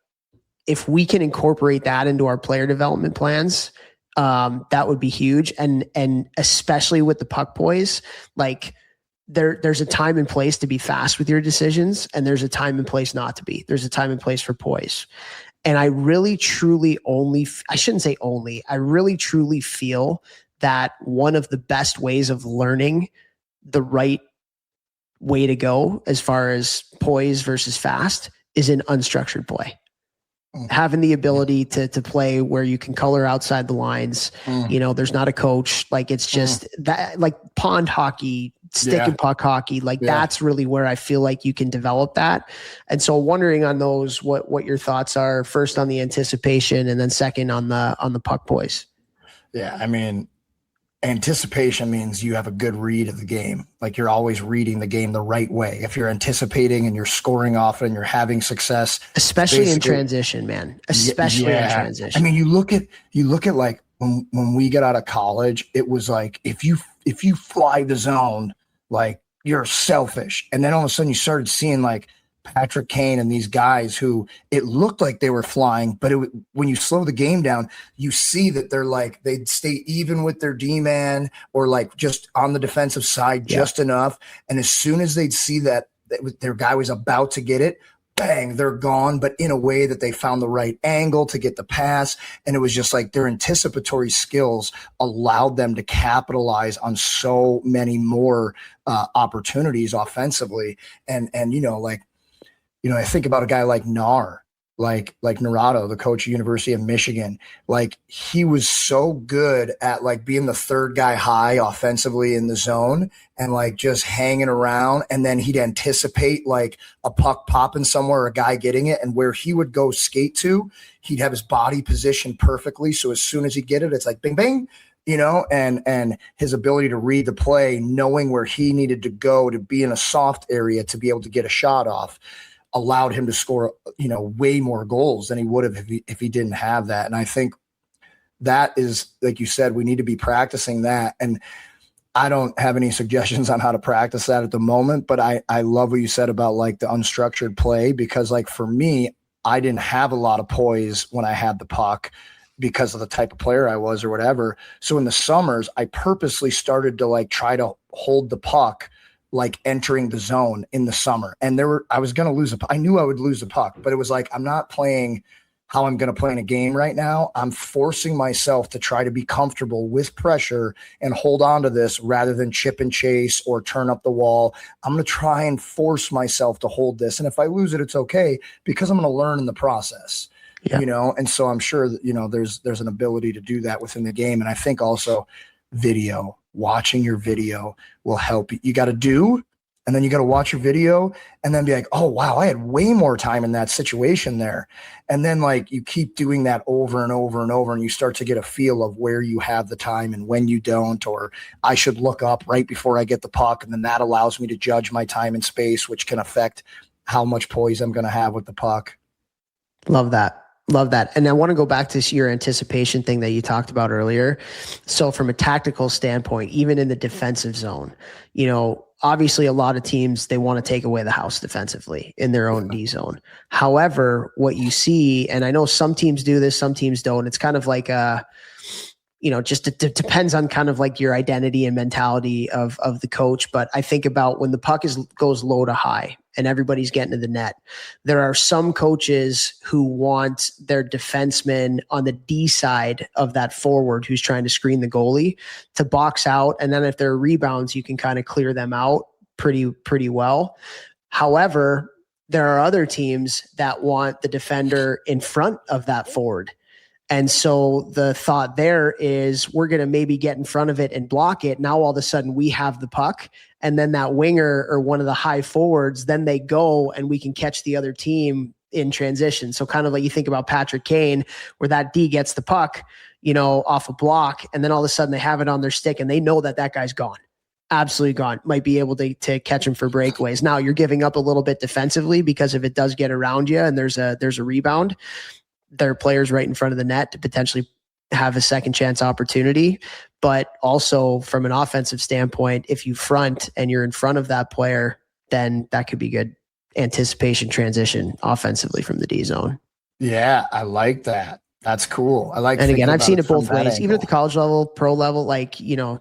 if we can incorporate that into our player development plans, that would be huge. And especially with the puck poise, like there's a time and place to be fast with your decisions, and there's a time and place not to be. There's a time and place for poise. And I really, truly I really, truly feel that one of the best ways of learning the right way to go as far as poise versus fast is in unstructured play. Having the ability to play where you can color outside the lines, there's not a coach, like it's just that, like pond hockey, stick and puck hockey, like that's really where I feel like you can develop that. And so wondering on those, what your thoughts are, first on the anticipation, and then second on the puck poise. Yeah. I mean, anticipation means you have a good read of the game. Like you're always reading the game the right way. If you're anticipating and you're scoring off and you're having success, especially in transition, man, especially in transition. I mean, you look at like when we get out of college, it was like, if you fly the zone, like you're selfish. And then all of a sudden you started seeing like Patrick Kane and these guys who it looked like they were flying, but when you slow the game down, you see that they're like, they'd stay even with their D-man or like just on the defensive side just enough. And as soon as they'd see that their guy was about to get it, bang, they're gone, but in a way that they found the right angle to get the pass. And it was just like their anticipatory skills allowed them to capitalize on so many more opportunities offensively. And I think about a guy like Nar, like Narado, the coach of University of Michigan. Like he was so good at like being the third guy high offensively in the zone and like just hanging around. And then he'd anticipate like a puck popping somewhere, a guy getting it, and where he would go skate to, he'd have his body positioned perfectly. So as soon as he get it, it's like bing, bing, and his ability to read the play, knowing where he needed to go to be in a soft area to be able to get a shot off, allowed him to score, way more goals than he would have if he didn't have that. And I think that is, like you said, we need to be practicing that. And I don't have any suggestions on how to practice that at the moment, but I love what you said about like the unstructured play, because like for me, I didn't have a lot of poise when I had the puck because of the type of player I was or whatever. So in the summers, I purposely started to like try to hold the puck like entering the zone in the summer. And I was going to lose I knew I would lose the puck, but it was like, I'm not playing how I'm going to play in a game right now. I'm forcing myself to try to be comfortable with pressure and hold on to this rather than chip and chase or turn up the wall. I'm going to try and force myself to hold this. And if I lose it, it's okay, because I'm going to learn in the process, And so I'm sure that, there's an ability to do that within the game. And I think also watching your video will help you. You got to do And then you got to watch your video and then be like, oh, wow, I had way more time in that situation there. And then like you keep doing that over and over and over, and you start to get a feel of where you have the time and when you don't, or I should look up right before I get the puck. And then that allows me to judge my time and space, which can affect how much poise I'm going to have with the puck. Love that. Love that. And I want to go back to your anticipation thing that you talked about earlier. So from a tactical standpoint, even in the defensive zone, you know, obviously a lot of teams, they want to take away the house defensively in their own D zone. However, what you see, and I know some teams do this, some teams don't, it's kind of like just it depends on kind of like your identity and mentality of the coach. But I think about when the puck goes low to high and everybody's getting to the net, there are some coaches who want their defenseman on the D side of that forward who's trying to screen the goalie to box out. And then if there are rebounds, you can kind of clear them out pretty well. However, there are other teams that want the defender in front of that forward. And so the thought there is we're going to maybe get in front of it and block it. Now, all of a sudden we have the puck, and then that winger or one of the high forwards, then they go and we can catch the other team in transition. So kind of like you think about Patrick Kane, where that D gets the puck, off a block, and then all of a sudden they have it on their stick and they know that guy's gone. Absolutely gone. Might be able to catch him for breakaways. Now you're giving up a little bit defensively because if it does get around you and there's a rebound, there are players right in front of the net to potentially have a second chance opportunity. But also from an offensive standpoint, if you front and you're in front of that player, then that could be good anticipation transition offensively from the D zone. Yeah, I like that. That's cool. I like. And again, I've seen it both ways, even at the college level, pro level,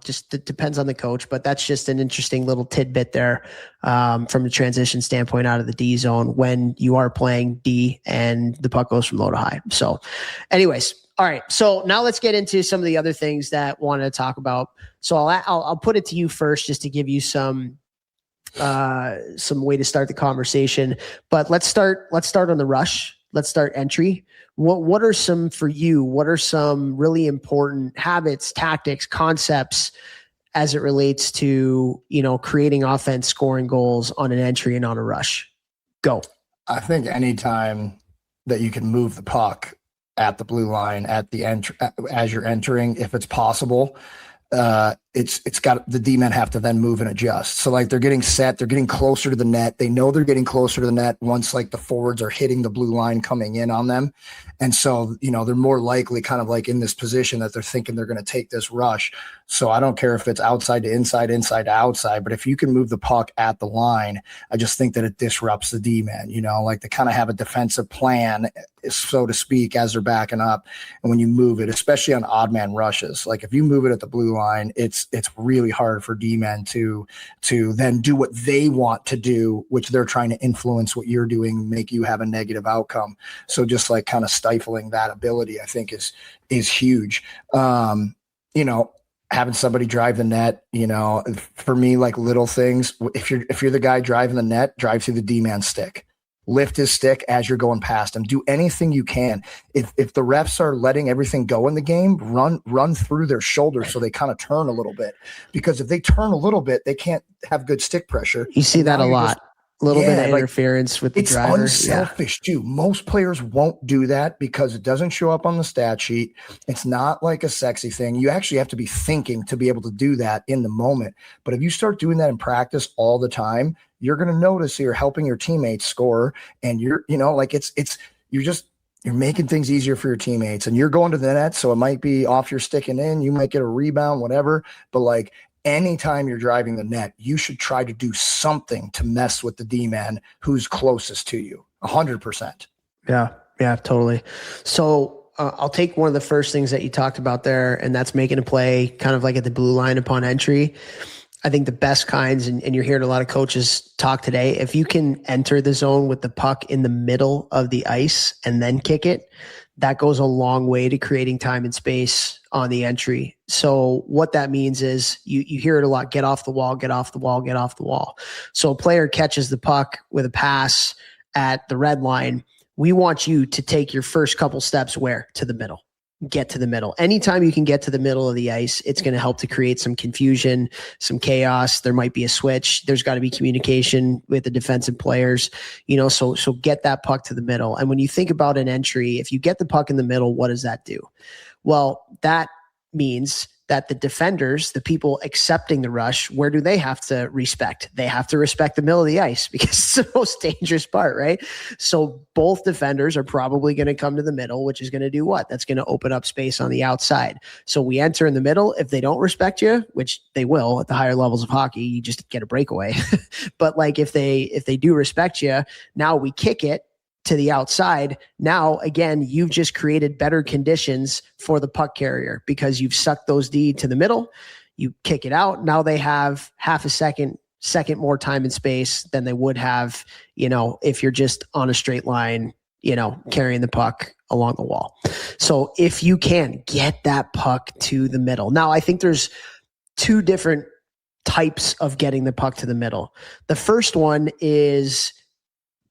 just it depends on the coach, but that's just an interesting little tidbit there from a transition standpoint out of the D zone when you are playing D and the puck goes from low to high. So anyways, all right. So now let's get into some of the other things that I wanted to talk about. So I'll put it to you first, just to give you some way to start the conversation, but let's start on the rush. Let's start entry. What are some really important habits, tactics, concepts as it relates to, creating offense, scoring goals on an entry and on a rush? Go. I think anytime that you can move the puck at the blue line at the as you're entering, if it's possible, it's got the D-men have to then move and adjust. So like they're getting set, they're getting closer to the net. They know they're getting closer to the net once like the forwards are hitting the blue line coming in on them. And so, they're more likely kind of like in this position that they're thinking they're going to take this rush. So I don't care if it's outside to inside, inside to outside, but if you can move the puck at the line, I just think that it disrupts the D-man, like they kind of have a defensive plan, so to speak, as they're backing up. And when you move it, especially on odd man rushes, like if you move it at the blue line, it's really hard for D-men to then do what they want to do, which they're trying to influence what you're doing, make you have a negative outcome. So just like kind of stifling that ability, I think is huge. Having somebody drive the net, for me, like little things, if you're the guy driving the net, drive through the D-man stick. Lift his stick as you're going past him. Do anything you can. If the refs are letting everything go in the game, run through their shoulders so they kind of turn a little bit. Because if they turn a little bit, they can't have good stick pressure. You see that a lot. A little bit of interference with the driver. It's unselfish too. Most players won't do that because it doesn't show up on the stat sheet. It's not like a sexy thing. You actually have to be thinking to be able to do that in the moment. But if you start doing that in practice all the time, you're going to notice you're helping your teammates score, and you're making things easier for your teammates, and you're going to the net. So it might be off your sticking in, you might get a rebound, whatever. But like anytime you're driving the net, you should try to do something to mess with the D-man who's closest to you. 100%. Yeah, totally. So I'll take one of the first things that you talked about there, and that's making a play kind of like at the blue line upon entry. I think the best kinds, and you're hearing a lot of coaches talk today, if you can enter the zone with the puck in the middle of the ice and then kick it, that goes a long way to creating time and space on the entry. So what that means is you hear it a lot: get off the wall, get off the wall, get off the wall. So a player catches the puck with a pass at the red line. We want you to take your first couple steps where? To the middle. get to the middle. Anytime you can get to the middle of the ice, it's going to help to create some confusion, some chaos. There might be a switch. There's got to be communication with the defensive players, so get that puck to the middle. And when you think about an entry, if you get the puck in the middle, what does that do? Well, that means that the defenders, the people accepting the rush, where do they have to respect? They have to respect the middle of the ice because it's the most dangerous part, right? So both defenders are probably going to come to the middle, which is going to do what? That's going to open up space on the outside. So we enter in the middle. If they don't respect you, which they will at the higher levels of hockey, you just get a breakaway. But like if they do respect you, now we kick it to the outside. Now, again, you've just created better conditions for the puck carrier because you've sucked those D to the middle. You kick it out. Now they have half a second more time and space than they would have, if you're just on a straight line, carrying the puck along the wall. So if you can get that puck to the middle. Now, I think there's two different types of getting the puck to the middle. The first one is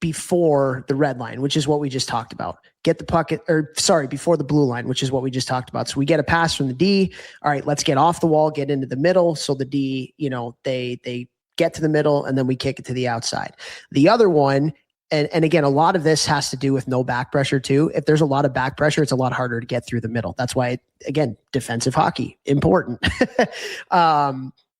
before the red line, which is what we just talked about. Get the puck, before the blue line, which is what we just talked about. So we get a pass from the D. All right, let's get off the wall, get into the middle. So the D, they get to the middle and then we kick it to the outside. The other one, and again, a lot of this has to do with no back pressure too. If there's a lot of back pressure, it's a lot harder to get through the middle. That's why, again, defensive hockey, important.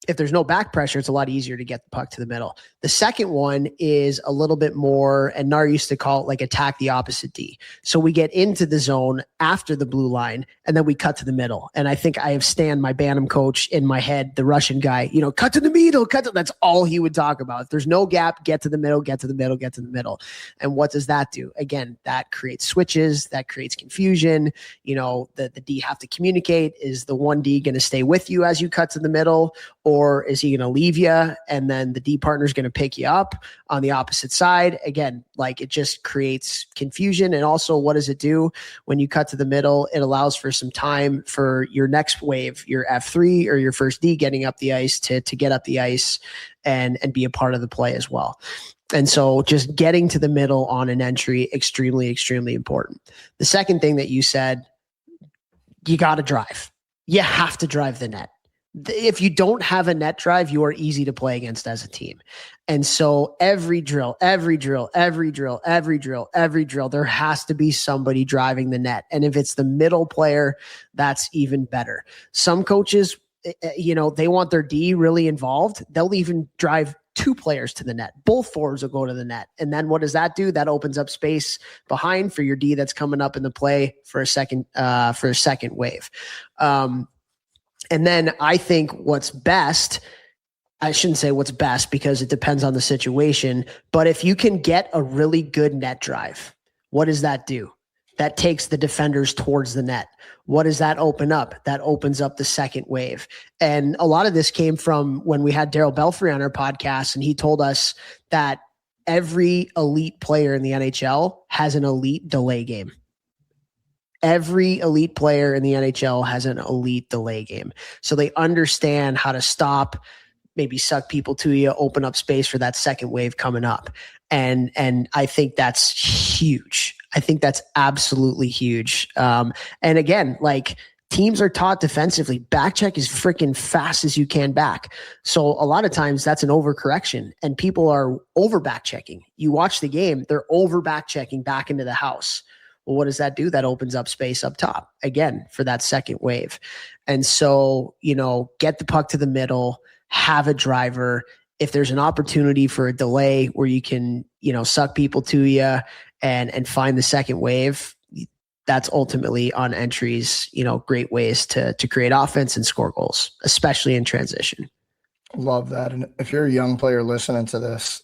If there's no back pressure, it's a lot easier to get the puck to the middle. The second one is a little bit more, and Nar used to call it like attack the opposite D. So we get into the zone after the blue line, and then we cut to the middle. And I think I have Stan, my Bantam coach, in my head, the Russian guy, cut to the middle, that's all he would talk about. If there's no gap, get to the middle, get to the middle, get to the middle. And what does that do? Again, that creates switches, that creates confusion. The D have to communicate. Is the one D going to stay with you as you cut to the middle? Or is he going to leave you and then the D partner is going to pick you up on the opposite side? Again, like it just creates confusion. And also, what does it do when you cut to the middle? It allows for some time for your next wave, your F3 or your first D getting up the ice to get up the ice and be a part of the play as well. And so just getting to the middle on an entry, extremely, extremely important. The second thing that you said, you got to drive. You have to drive the net. If you don't have a net drive, you are easy to play against as a team. And so every drill, there has to be somebody driving the net. And if it's the middle player, that's even better. Some coaches, they want their D really involved. They'll even drive two players to the net. Both forwards will go to the net. And then what does that do? That opens up space behind for your D that's coming up in the play for a second wave. And then I think what's best, I shouldn't say what's best because it depends on the situation, but if you can get a really good net drive, what does that do? That takes the defenders towards the net. What does that open up? That opens up the second wave. And a lot of this came from when we had Daryl Belfry on our podcast, and he told us that every elite player in the NHL has an elite delay game. Every elite player in the NHL has an elite delay game. So they understand how to stop, maybe suck people to you, open up space for that second wave coming up. And I think that's huge. I think that's absolutely huge. And again, like teams are taught defensively, back check as freaking fast as you can back. So a lot of times that's an overcorrection and people are over back checking. You watch the game, they're over back checking back into the house. Well, what does that do? That opens up space up top again for that second wave. And so, get the puck to the middle, have a driver. If there's an opportunity for a delay where you can, suck people to you and find the second wave, that's ultimately on entries, great ways to create offense and score goals, especially in transition. Love that. And if you're a young player listening to this,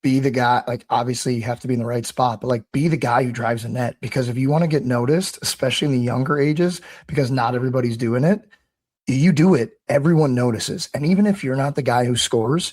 be the guy, obviously you have to be in the right spot, but be the guy who drives a net, because if you want to get noticed, especially in the younger ages, because not everybody's doing it, you do it, everyone notices. And even if you're not the guy who scores,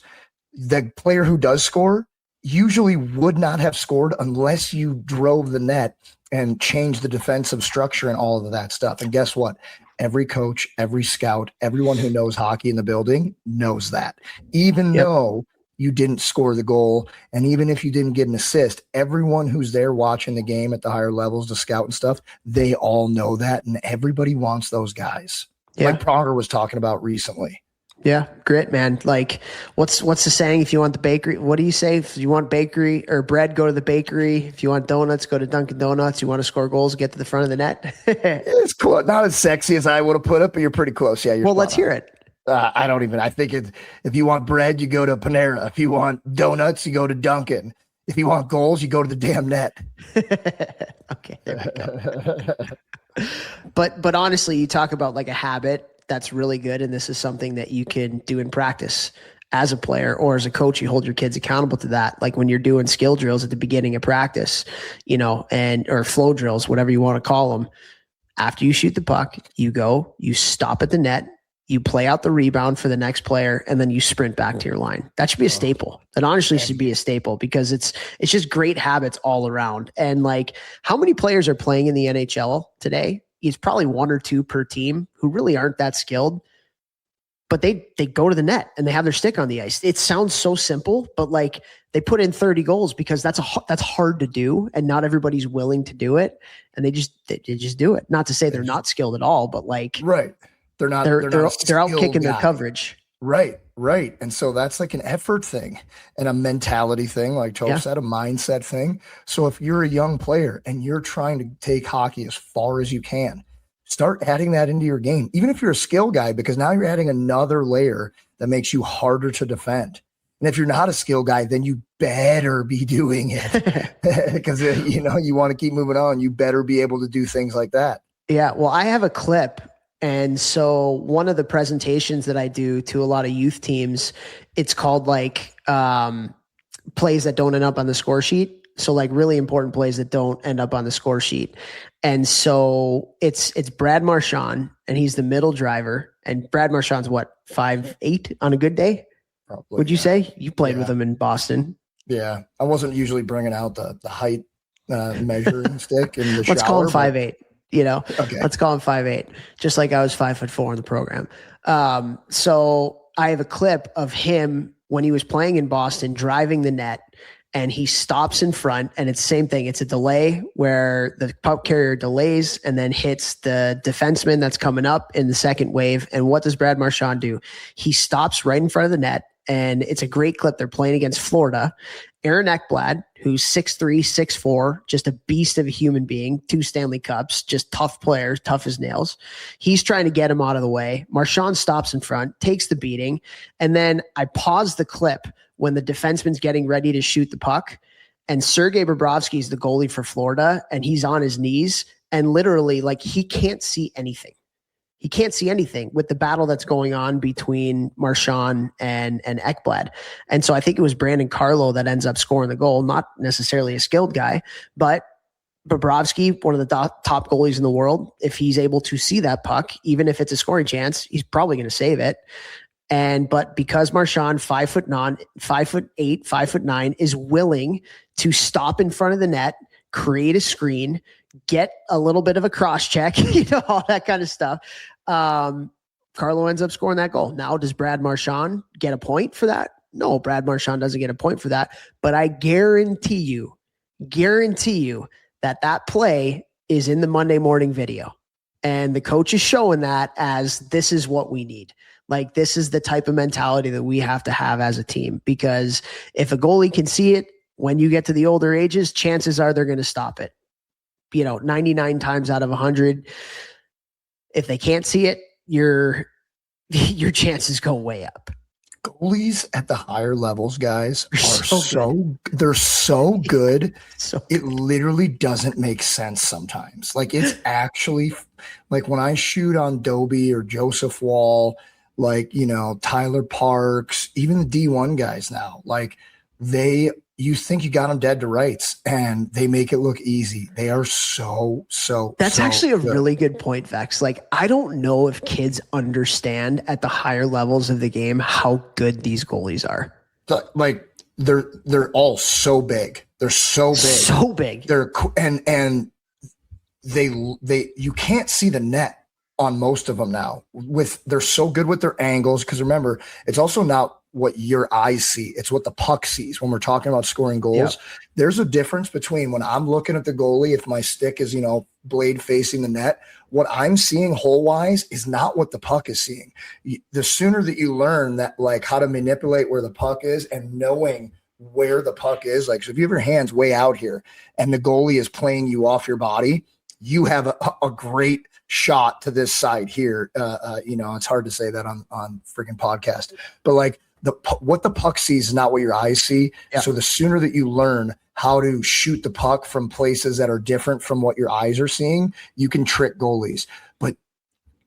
the player who does score usually would not have scored unless you drove the net and changed the defensive structure and all of that stuff. And guess what? Every coach, every scout, everyone who knows hockey in the building knows that. Even though you didn't score the goal. And even if you didn't get an assist, everyone who's there watching the game at the higher levels, the scout and stuff, they all know that. And everybody wants those guys. Yeah. Like Pronger was talking about recently. Yeah, grit, man. Like, what's the saying? If you want the bakery, what do you say? If you want bakery or bread, go to the bakery. If you want donuts, go to Dunkin' Donuts. You want to score goals, get to the front of the net. It's cool. Not as sexy as I would have put it, but you're pretty close. Yeah. Well, let's hear it. I think if you want bread, you go to Panera. If you want donuts, you go to Dunkin'. If you want goals, you go to the damn net. Okay, there we go. But honestly, you talk about like a habit that's really good. And this is something that you can do in practice as a player or as a coach. You hold your kids accountable to that. Like when you're doing skill drills at the beginning of practice, or flow drills, whatever you want to call them. After you shoot the puck, you stop at the net, you play out the rebound for the next player, and then you sprint back to your line. That should be a staple. That honestly should be a staple because it's just great habits all around. And like, how many players are playing in the NHL today? It's probably one or two per team who really aren't that skilled, but they go to the net and they have their stick on the ice. It sounds so simple, but like they put in 30 goals because that's hard to do, and not everybody's willing to do it, and they just do it. Not to say they're not skilled at all, but like right. They're not out kicking their coverage. Right. And so that's like an effort thing and a mentality thing, like Toph said, a mindset thing. So if you're a young player and you're trying to take hockey as far as you can, start adding that into your game, even if you're a skill guy, because now you're adding another layer that makes you harder to defend. And if you're not a skill guy, then you better be doing it because, you want to keep moving on. You better be able to do things like that. Yeah. Well, I have a clip. And so one of the presentations that I do to a lot of youth teams, it's called like plays that don't end up on the score sheet. So like really important plays that don't end up on the score sheet. And so it's Brad Marchand, and he's the middle driver. And Brad Marchand's what, 5'8" on a good day? Probably, would you say? You played with him in Boston. Yeah. I wasn't usually bringing out the height measuring stick in the Let's shower. Call him 5'8". Okay. Let's call him 5'8", just like I was 5'4" in the program. So I have a clip of him when he was playing in Boston, driving the net, and he stops in front, and it's the same thing. It's a delay where the puck carrier delays and then hits the defenseman that's coming up in the second wave. And what does Brad Marchand do? He stops right in front of the net, and it's a great clip. They're playing against Florida. Aaron Ekblad, who's 6'3", 6'4", just a beast of a human being, 2 Stanley Cups, just tough players, tough as nails. He's trying to get him out of the way. Marchand stops in front, takes the beating, and then I pause the clip when the defenseman's getting ready to shoot the puck, and Sergei Bobrovsky is the goalie for Florida, and he's on his knees, and literally, like, he can't see anything. He can't see anything with the battle that's going on between Marchand and Ekblad. And so I think it was Brandon Carlo that ends up scoring the goal, not necessarily a skilled guy, but Bobrovsky, one of the top goalies in the world, if he's able to see that puck, even if it's a scoring chance, he's probably going to save it. But because Marchand, 5'8", 5'9", is willing to stop in front of the net, create a screen, get a little bit of a cross check, all that kind of stuff. Carlo ends up scoring that goal. Now, does Brad Marchand get a point for that? No, Brad Marchand doesn't get a point for that. But I guarantee you that play is in the Monday morning video. And the coach is showing that as this is what we need. Like, this is the type of mentality that we have to have as a team, because if a goalie can see it when you get to the older ages, chances are they're going to stop it. 99 times out of 100, if they can't see it, your chances go way up. Goalies at the higher levels, guys, they're so good. It literally doesn't make sense sometimes. Like, it's actually like when I shoot on Dobie or Joseph Wall, like, Tyler Parks, even the D1 guys now, like you think you got them dead to rights, and they make it look easy. They are so That's actually a really good point, Vex. Like, I don't know if kids understand at the higher levels of the game how good these goalies are. Like, they're all so big. They're so big. So big. They're and they you can't see the net on most of them now. They're so good with their angles, because remember, it's also now what your eyes see. It's what the puck sees when we're talking about scoring goals. Yep. There's a difference between when I'm looking at the goalie, if my stick is, blade facing the net, what I'm seeing hole wise is not what the puck is seeing. The sooner that you learn that, like, how to manipulate where the puck is and knowing where the puck is, like, so if you have your hands way out here and the goalie is playing you off your body, you have a great shot to this side here. It's hard to say that on freaking podcast, but like what the puck sees is not what your eyes see. Yeah. So the sooner that you learn how to shoot the puck from places that are different from what your eyes are seeing, you can trick goalies. But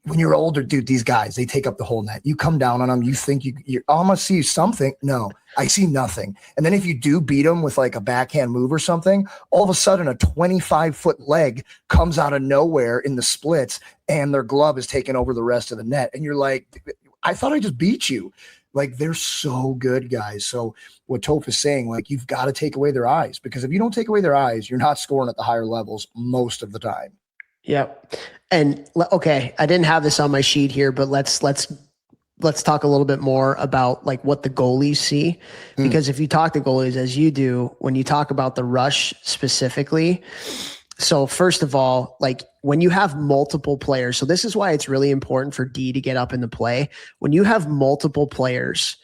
when you're older, dude, these guys, they take up the whole net. You come down on them. You think you're almost see something. No, I see nothing. And then if you do beat them with like a backhand move or something, all of a sudden a 25-foot leg comes out of nowhere in the splits and their glove is taking over the rest of the net. And you're like, I thought I just beat you. Like, they're so good, guys. So what Toph is saying, like, you've got to take away their eyes, because if you don't take away their eyes, you're not scoring at the higher levels most of the time. Yep. And okay, I didn't have this on my sheet here, but let's talk a little bit more about like what the goalies see, because if you talk to goalies as you do, when you talk about the rush specifically, so first of all, like when you have multiple players, so this is why it's really important for D to get up in the play. When you have multiple players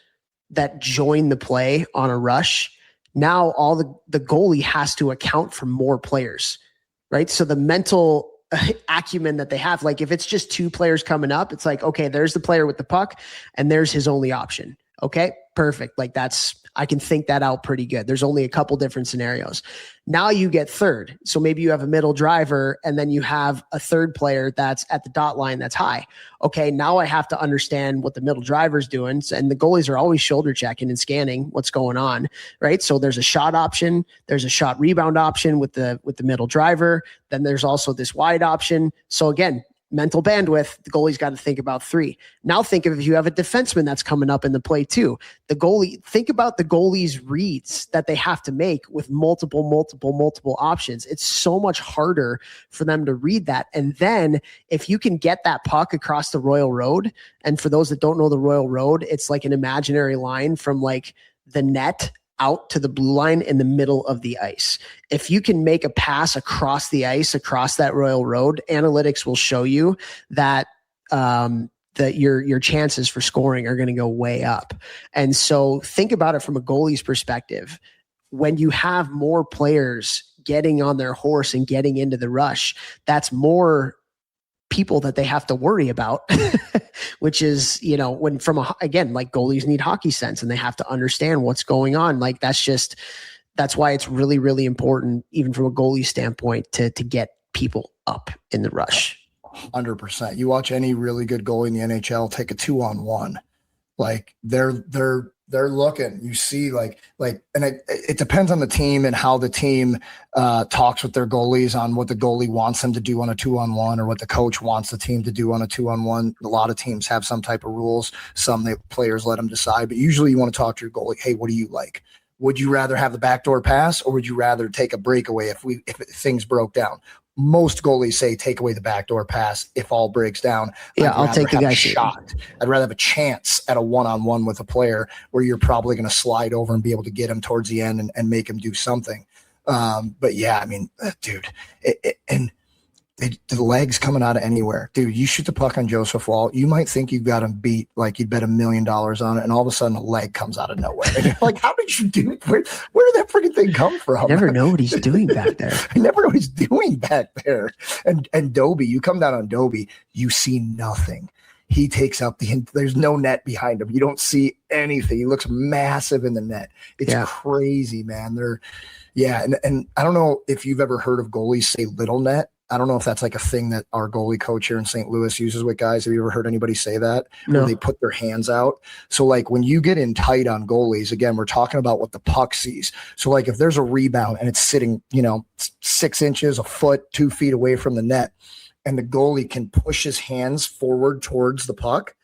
that join the play on a rush, now all the goalie has to account for more players, right? So the mental acumen that they have, like if it's just two players coming up, it's like, okay, there's the player with the puck and there's his only option. Okay, perfect. Like I can think that out pretty good. There's only a couple different scenarios. Now you get third. So maybe you have a middle driver and then you have a third player that's at the dot line that's high. Okay, now I have to understand what the middle driver's doing. And the goalies are always shoulder checking and scanning what's going on, right? So there's a shot option, there's a shot rebound option with the middle driver. Then there's also this wide option. So again, mental bandwidth, the goalie's got to think about three. Now think of if you have a defenseman that's coming up in the play too. Think about the goalie's reads that they have to make with multiple options. It's so much harder for them to read that. And then if you can get that puck across the Royal Road, and for those that don't know the Royal Road, it's like an imaginary line from like the net out to the blue line in the middle of the ice. If you can make a pass across the ice, across that Royal Road, analytics will show you that that your chances for scoring are going to go way up. And so think about it from a goalie's perspective. When you have more players getting on their horse and getting into the rush, that's more people that they have to worry about, which is, when again, like goalies need hockey sense and they have to understand what's going on. Like that's why it's really, really important, even from a goalie standpoint, to get people up in the rush. 100%. You watch any really good goalie in the NHL take a 2-on-1, like they're looking, you see, and it depends on the team and how the team talks with their goalies on what the goalie wants them to do on a 2-on-1 or what the coach wants the team to do on a 2-on-1. A lot of teams have some type of rules. Some players let them decide, but usually you want to talk to your goalie. Hey, what do you like? Would you rather have the backdoor pass, or would you rather take a breakaway if things broke down? Most goalies say take away the backdoor pass if all breaks down. Yeah, I'll take the guy shot. I'd rather have a chance at a 1-on-1 with a player where you're probably going to slide over and be able to get him towards the end and make him do something. But yeah, I mean, dude, the legs coming out of anywhere. Dude, you shoot the puck on Joseph Wall, you might think you've got him beat, like you'd bet $1 million on it, and all of a sudden a leg comes out of nowhere. And you're like, how did you do it? Where did that freaking thing come from? I never know what he's doing back there. I never know what he's doing back there. And Dobie, you come down on Dobie, you see nothing. He takes up there's no net behind him. You don't see anything. He looks massive in the net. It's crazy, man. And I don't know if you've ever heard of goalies say little net. I don't know if that's like a thing that our goalie coach here in St. Louis uses with guys. Have you ever heard anybody say that? No. Where they put their hands out. So like when you get in tight on goalies, again, we're talking about what the puck sees. So like if there's a rebound and it's sitting, 6 inches, a foot, 2 feet away from the net, and the goalie can push his hands forward towards the puck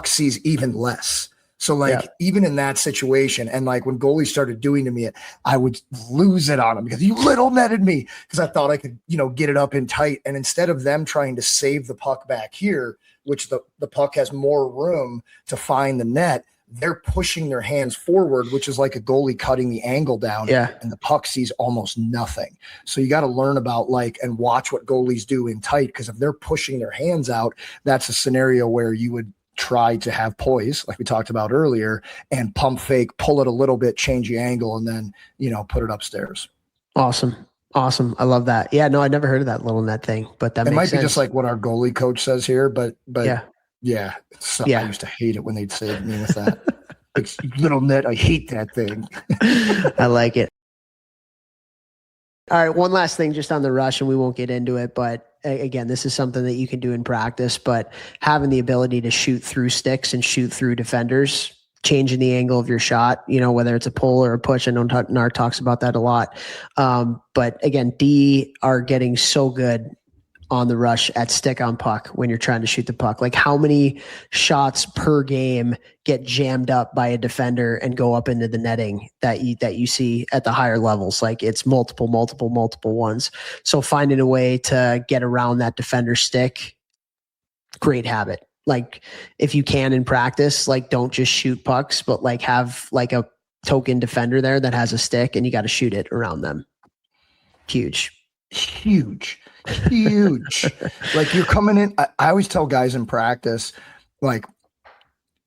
sees even less. So like even in that situation, and like when goalies started doing to me, I would lose it on them because you little netted me, because I thought I could, get it up in tight. And instead of them trying to save the puck back here, which the puck has more room to find the net, they're pushing their hands forward, which is like a goalie cutting the angle down, and the puck sees almost nothing. So you got to learn about and watch what goalies do in tight, because if they're pushing their hands out, that's a scenario where you would try to have poise, like we talked about earlier, and pump fake, pull it a little bit, change the angle, and then, put it upstairs. Awesome. I love that. Yeah, no, I never heard of that little net thing, but that might sense. Be just like what our goalie coach says here, but yeah. I used to hate it when they'd say to me with that. Like, little net, I hate that thing. I like it. All right, one last thing just on the rush, and we won't get into it, but again, this is something that you can do in practice, but having the ability to shoot through sticks and shoot through defenders, changing the angle of your shot, whether it's a pull or a push. I know Nart talks about that a lot. But again, D are getting so good on the rush at stick on puck when you're trying to shoot the puck. Like, how many shots per game get jammed up by a defender and go up into the netting that you see at the higher levels? Like, it's multiple ones. So finding a way to get around that defender stick, great habit. Like, if you can in practice, don't just shoot pucks, but have a token defender there that has a stick, and you got to shoot it around them. Huge. Like, you're coming in. I always tell guys in practice, you're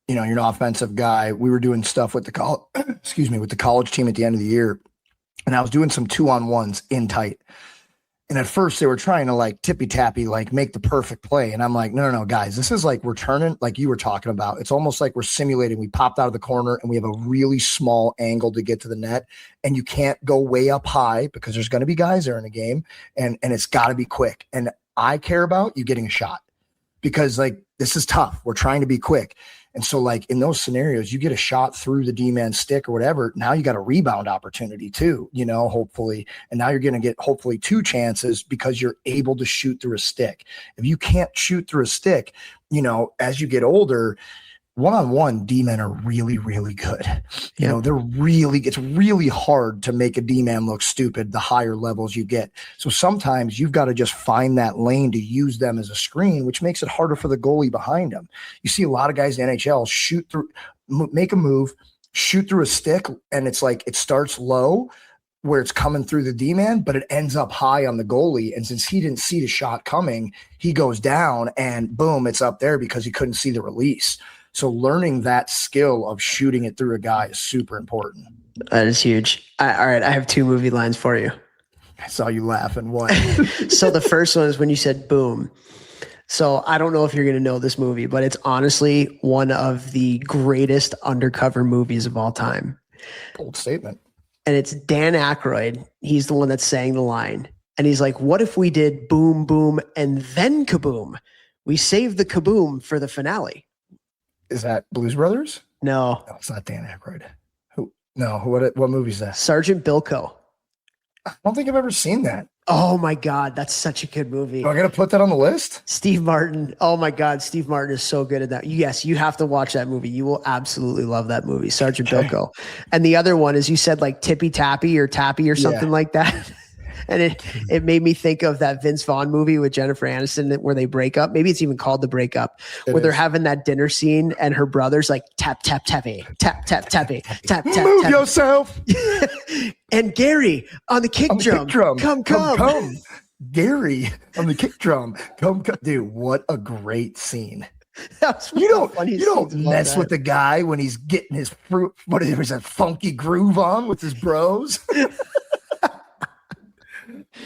an offensive guy. We were doing stuff with the college team at the end of the year, and I was doing some 2-on-1s in tight. And at first they were trying to tippy tappy, make the perfect play. And I'm like, no, guys, this is we're turning, like you were talking about. It's almost like we're simulating. We popped out of the corner and we have a really small angle to get to the net, and you can't go way up high because there's going to be guys there in the game, and it's got to be quick. And I care about you getting a shot, because this is tough. We're trying to be quick. And so in those scenarios, you get a shot through the D-man stick or whatever. Now you got a rebound opportunity too, hopefully. And now you're going to get hopefully 2 chances because you're able to shoot through a stick. If you can't shoot through a stick, as you get older, one-on-one D-men are really, really good. It's really hard to make a D-man look stupid the higher levels you get. So sometimes you've got to just find that lane to use them as a screen, which makes it harder for the goalie behind them. You see a lot of guys in the NHL shoot through, make a move, shoot through a stick, and it's it starts low where it's coming through the D-man, but it ends up high on the goalie. And since he didn't see the shot coming, he goes down and boom, it's up there because he couldn't see the release. So learning that skill of shooting it through a guy is super important. That is huge. All right, I have 2 movie lines for you. I saw you laughing. What? So the first one is when you said boom. So I don't know if you're going to know this movie, but it's honestly one of the greatest undercover movies of all time. Bold statement. And it's Dan Aykroyd. He's the one that's saying the line. And he's like, what if we did boom, boom, and then kaboom? We saved the kaboom for the finale. Is that Blues Brothers? No, it's not Dan Aykroyd. Who? No, what movie is that? Sergeant Bilko. I don't think I've ever seen that. Oh my God, that's such a good movie. I got to put that on the list? Steve Martin. Oh my God, Steve Martin is so good at that. Yes, you have to watch that movie. You will absolutely love that movie, Sergeant Bilko. And the other one is, you said Tippy Tappy or Tappy or something like that. And it made me think of that Vince Vaughn movie with Jennifer Aniston where they break up. Maybe it's even called The Breakup, where they're having that dinner scene and her brother's like, tap, tap, tappy, tap, tap, tappy, tap, tap, move tappy. Yourself. And Gary on the kick drum. Come. Gary on the kick drum. Come. Dude, what a great scene. You don't mess with the guy when he's getting his fruit. What is that funky groove on with his bros?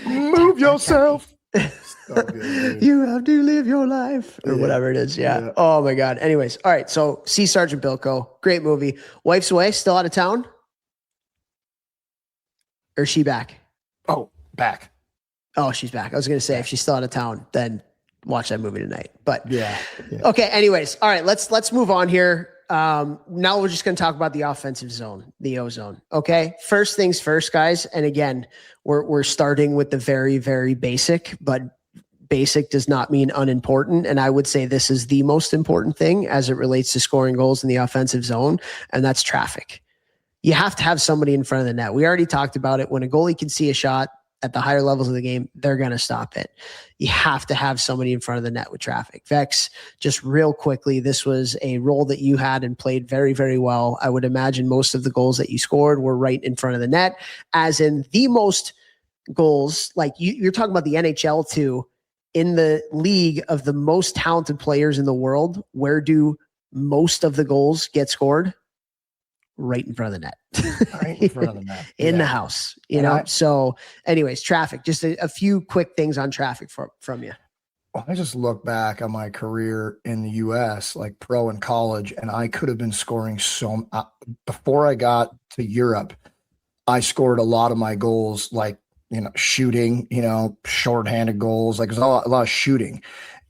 Move yourself. So good, you have to live your life or whatever it is. Yeah. Oh my God. Anyways. All right. So see Sergeant Bilko. Great movie. Wife's Away. Still out of town? Or is she back? Oh, back. Oh, she's back. I was going to say, if she's still out of town, then watch that movie tonight. But yeah. Okay. Anyways. All right. Let's move on here. Now we're just going to talk about the offensive zone, the O zone. Okay. First things first, guys. And again, we're starting with the very, very basic, but basic does not mean unimportant. And I would say this is the most important thing as it relates to scoring goals in the offensive zone. And that's traffic. You have to have somebody in front of the net. We already talked about it. When a goalie can see a shot, at the higher levels of the game, they're going to stop it. You have to have somebody in front of the net with traffic. Vechs, just real quickly, this was a role that you had and played very, very well. I would imagine most of the goals that you scored were right in front of the net, as in the most goals, like you're talking about the NHL too, in the league of the most talented players in the world. Where do most of the goals get scored? Right in front of the net. Right in front of the net. In the house, you know? So anyways, traffic, just a few quick things on traffic from you. Well, I just look back on my career in the US, like pro and college, and I could have been scoring before I got to Europe, I scored a lot of my goals, like, shooting, shorthanded goals, like there's a lot of shooting.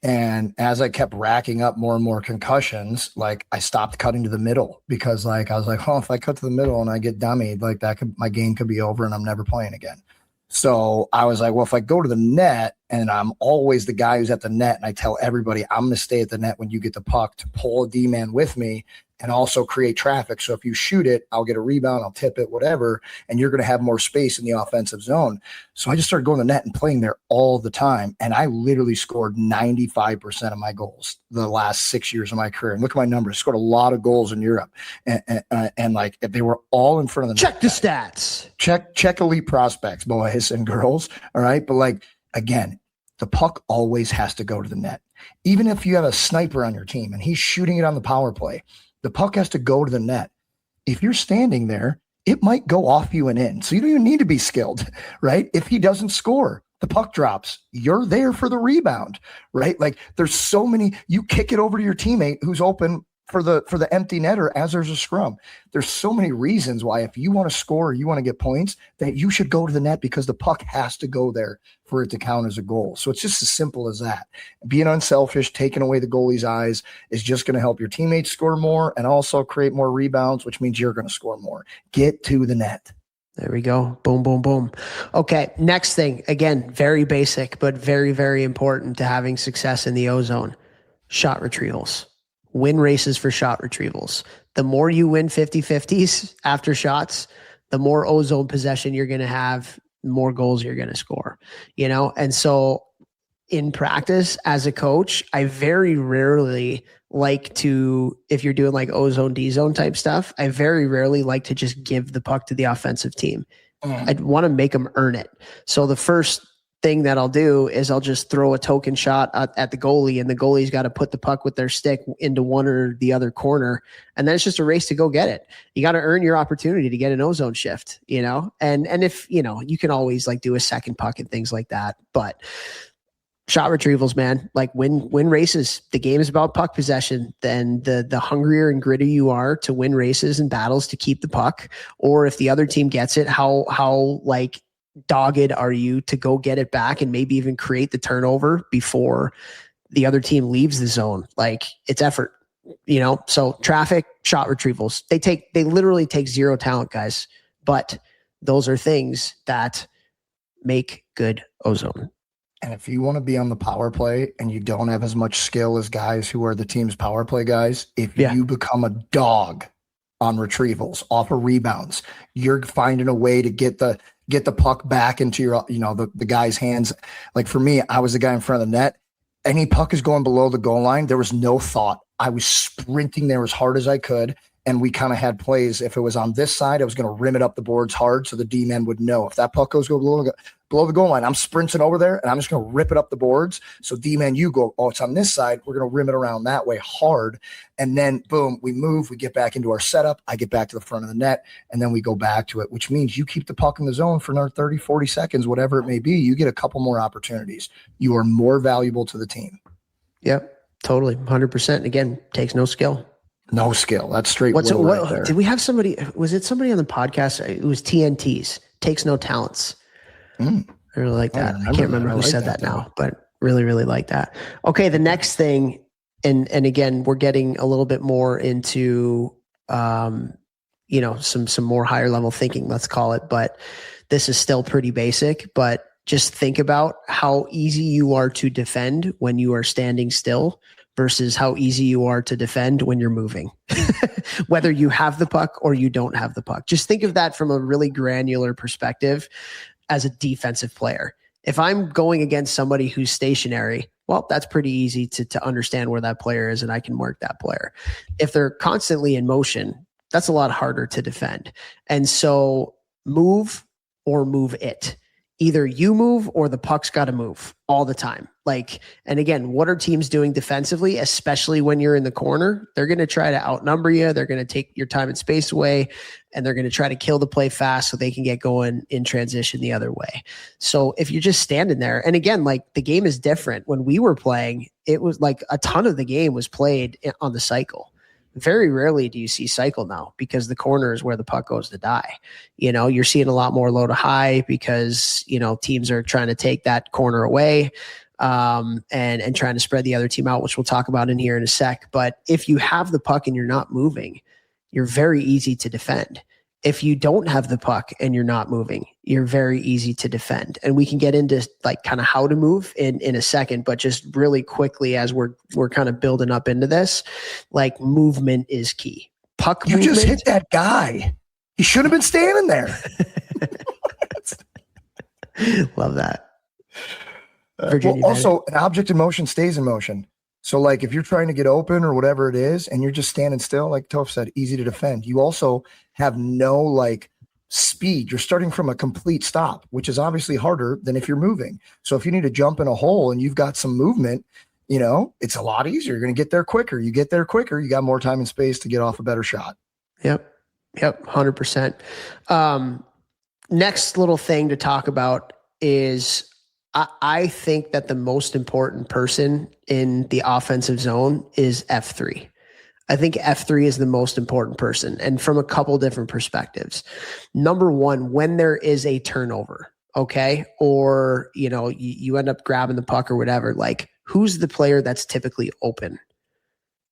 And as I kept racking up more and more concussions, like I stopped cutting to the middle because like, I was like, if I cut to the middle and I get dummied, like my game could be over and I'm never playing again. So I was like, well, if I go to the net and I'm always the guy who's at the net and I tell everybody I'm going to stay at the net when you get the puck to pull a D-man with me and also create traffic. So if you shoot it, I'll get a rebound, I'll tip it, whatever, and you're going to have more space in the offensive zone. So I just started going to the net and playing there all the time. And I literally scored 95% of my goals the last 6 years of my career. And look at my numbers. I scored a lot of goals in Europe. And like they were all in front of the net. Check the stats. Check elite prospects, boys and girls. All right. But like, again, the puck always has to go to the net. Even if you have a sniper on your team and he's shooting it on the power play, the puck has to go to the net. If you're standing there, it might go off you and in. So you don't even need to be skilled, right? If he doesn't score, the puck drops. You're there for the rebound, right? Like there's so many, you kick it over to your teammate who's open for the empty netter as there's a scrum. There's so many reasons why if you want to score or you want to get points that you should go to the net because the puck has to go there for it to count as a goal. So it's just as simple as that. Being unselfish, taking away the goalie's eyes is just going to help your teammates score more and also create more rebounds, which means you're going to score more. Get to the net. There we go. Boom, boom, boom. Okay. Next thing, again, very basic, but very, very important to having success in the O-zone. Shot retrievals. Win races for shot retrievals. The more you win 50-50s after shots, the more O-zone possession you're going to have, the more goals you're going to score, And so in practice as a coach, I very rarely like to, if you're doing like O-zone, D-zone type stuff, I very rarely like to just give the puck to the offensive team. I'd want to make them earn it. So the first thing that I'll do is I'll just throw a token shot at the goalie, and the goalie's got to put the puck with their stick into one or the other corner. And then it's just a race to go get it. You got to earn your opportunity to get an O-zone shift, and if, you can always like do a second puck and things like that, but shot retrievals, man, like win races. The game is about puck possession. Then the hungrier and grittier you are to win races and battles to keep the puck, or if the other team gets it, how like dogged are you to go get it back and maybe even create the turnover before the other team leaves the zone. Like it's effort, so traffic, shot retrievals, they literally take zero talent, guys, but those are things that make good O-zone. And if you want to be on the power play and you don't have as much skill as guys who are the team's power play guys, if you become a dog on retrievals, off of rebounds, you're finding a way to get the puck back into your, the guy's hands. Like for me, I was the guy in front of the net. Any puck is going below the goal line. There was no thought. I was sprinting there as hard as I could. And we kind of had plays. If it was on this side, I was going to rim it up the boards hard so the D-man would know. If that puck goes below the goal line, I'm sprinting over there and I'm just going to rip it up the boards. So D-man, you go, it's on this side. We're going to rim it around that way hard. And then boom, we move, we get back into our setup. I get back to the front of the net and then we go back to it, which means you keep the puck in the zone for another 30, 40 seconds, whatever it may be. You get a couple more opportunities. You are more valuable to the team. Yep, totally. 100%. Again, takes no skill. No skill. That's straight. Right there. Did we have somebody? Was it somebody on the podcast? It was TNTs. Takes no talents. I really like that. I can't remember who said that now, but really, really like that. Okay, the next thing, and again, we're getting a little bit more into, some more higher level thinking, let's call it. But this is still pretty basic. But just think about how easy you are to defend when you are standing still versus how easy you are to defend when you're moving, whether you have the puck or you don't have the puck. Just think of that from a really granular perspective. as a defensive player. If I'm going against somebody who's stationary, well, that's pretty easy to understand where that player is, and I can mark that player. If they're constantly in motion, that's a lot harder to defend. And so move or move it. Either you move or the puck's got to move all the time. Like, and again, what are teams doing defensively, especially when you're in the corner? They're going to try to outnumber you. They're going to take your time and space away, and they're going to try to kill the play fast so they can get going in transition the other way. So if you're just standing there, and again, like the game is different. When we were playing, it was like a ton of the game was played on the cycle. Very rarely do you see cycle now because the corner is where the puck goes to die. You're seeing a lot more low to high because, teams are trying to take that corner away and trying to spread the other team out, which we'll talk about in here in a sec. But if you have the puck and you're not moving, you're very easy to defend. If you don't have the puck and you're not moving, you're very easy to defend. And we can get into like kind of how to move in a second, but just really quickly as we're kind of building up into this, like movement is key. Puck you movement. Just hit that guy. He should have been standing there. Love that. Well, also, an object in motion stays in motion. So like if you're trying to get open or whatever it is, and you're just standing still, like Toph said, easy to defend. You also have no like speed. You're starting from a complete stop, which is obviously harder than if you're moving. So if you need to jump in a hole and you've got some movement, it's a lot easier. You're going to get there quicker. You get there quicker. You got more time and space to get off a better shot. Yep. 100%. Next little thing to talk about is I think that the most important person in the offensive zone is F3. I think F3 is the most important person, and from a couple different perspectives. Number one, when there is a turnover, okay, or you end up grabbing the puck or whatever, like who's the player that's typically open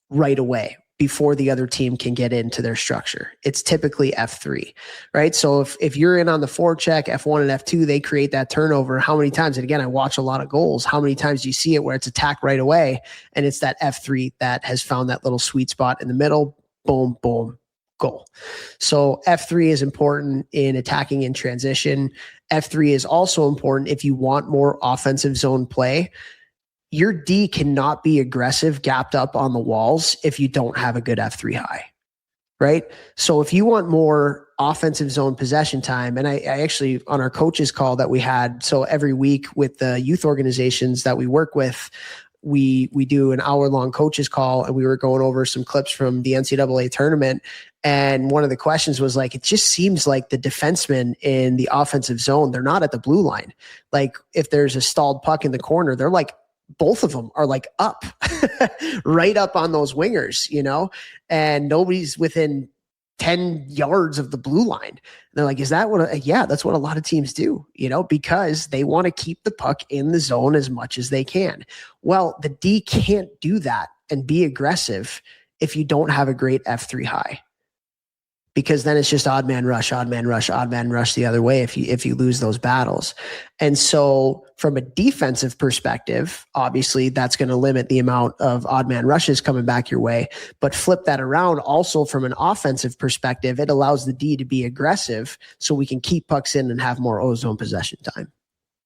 right away before the other team can get into their structure? It's typically F3, right? So if you're in on the forecheck, F1 and F2, they create that turnover. How many times, and again, I watch a lot of goals, how many times do you see it where it's attacked right away and it's that F3 that has found that little sweet spot in the middle, boom, boom, goal. So F3 is important in attacking in transition. F3 is also important if you want more offensive zone play. Your D cannot be aggressive, gapped up on the walls if you don't have a good F3 high, right? So if you want more offensive zone possession time, and I actually, on our coaches call that we had, so every week with the youth organizations that we work with, we do an hour-long coaches call, and we were going over some clips from the NCAA tournament. And one of the questions was like, it just seems like the defensemen in the offensive zone, they're not at the blue line. Like if there's a stalled puck in the corner, they're like, both of them are like up, right up on those wingers, and nobody's within 10 yards of the blue line. And they're like, is that what? Yeah, that's what a lot of teams do, because they want to keep the puck in the zone as much as they can. Well, the D can't do that and be aggressive if you don't have a great F3 high, because then it's just odd man rush the other way if you lose those battles. And so from a defensive perspective, obviously that's going to limit the amount of odd man rushes coming back your way. But flip that around also from an offensive perspective, it allows the D to be aggressive so we can keep pucks in and have more ozone possession time.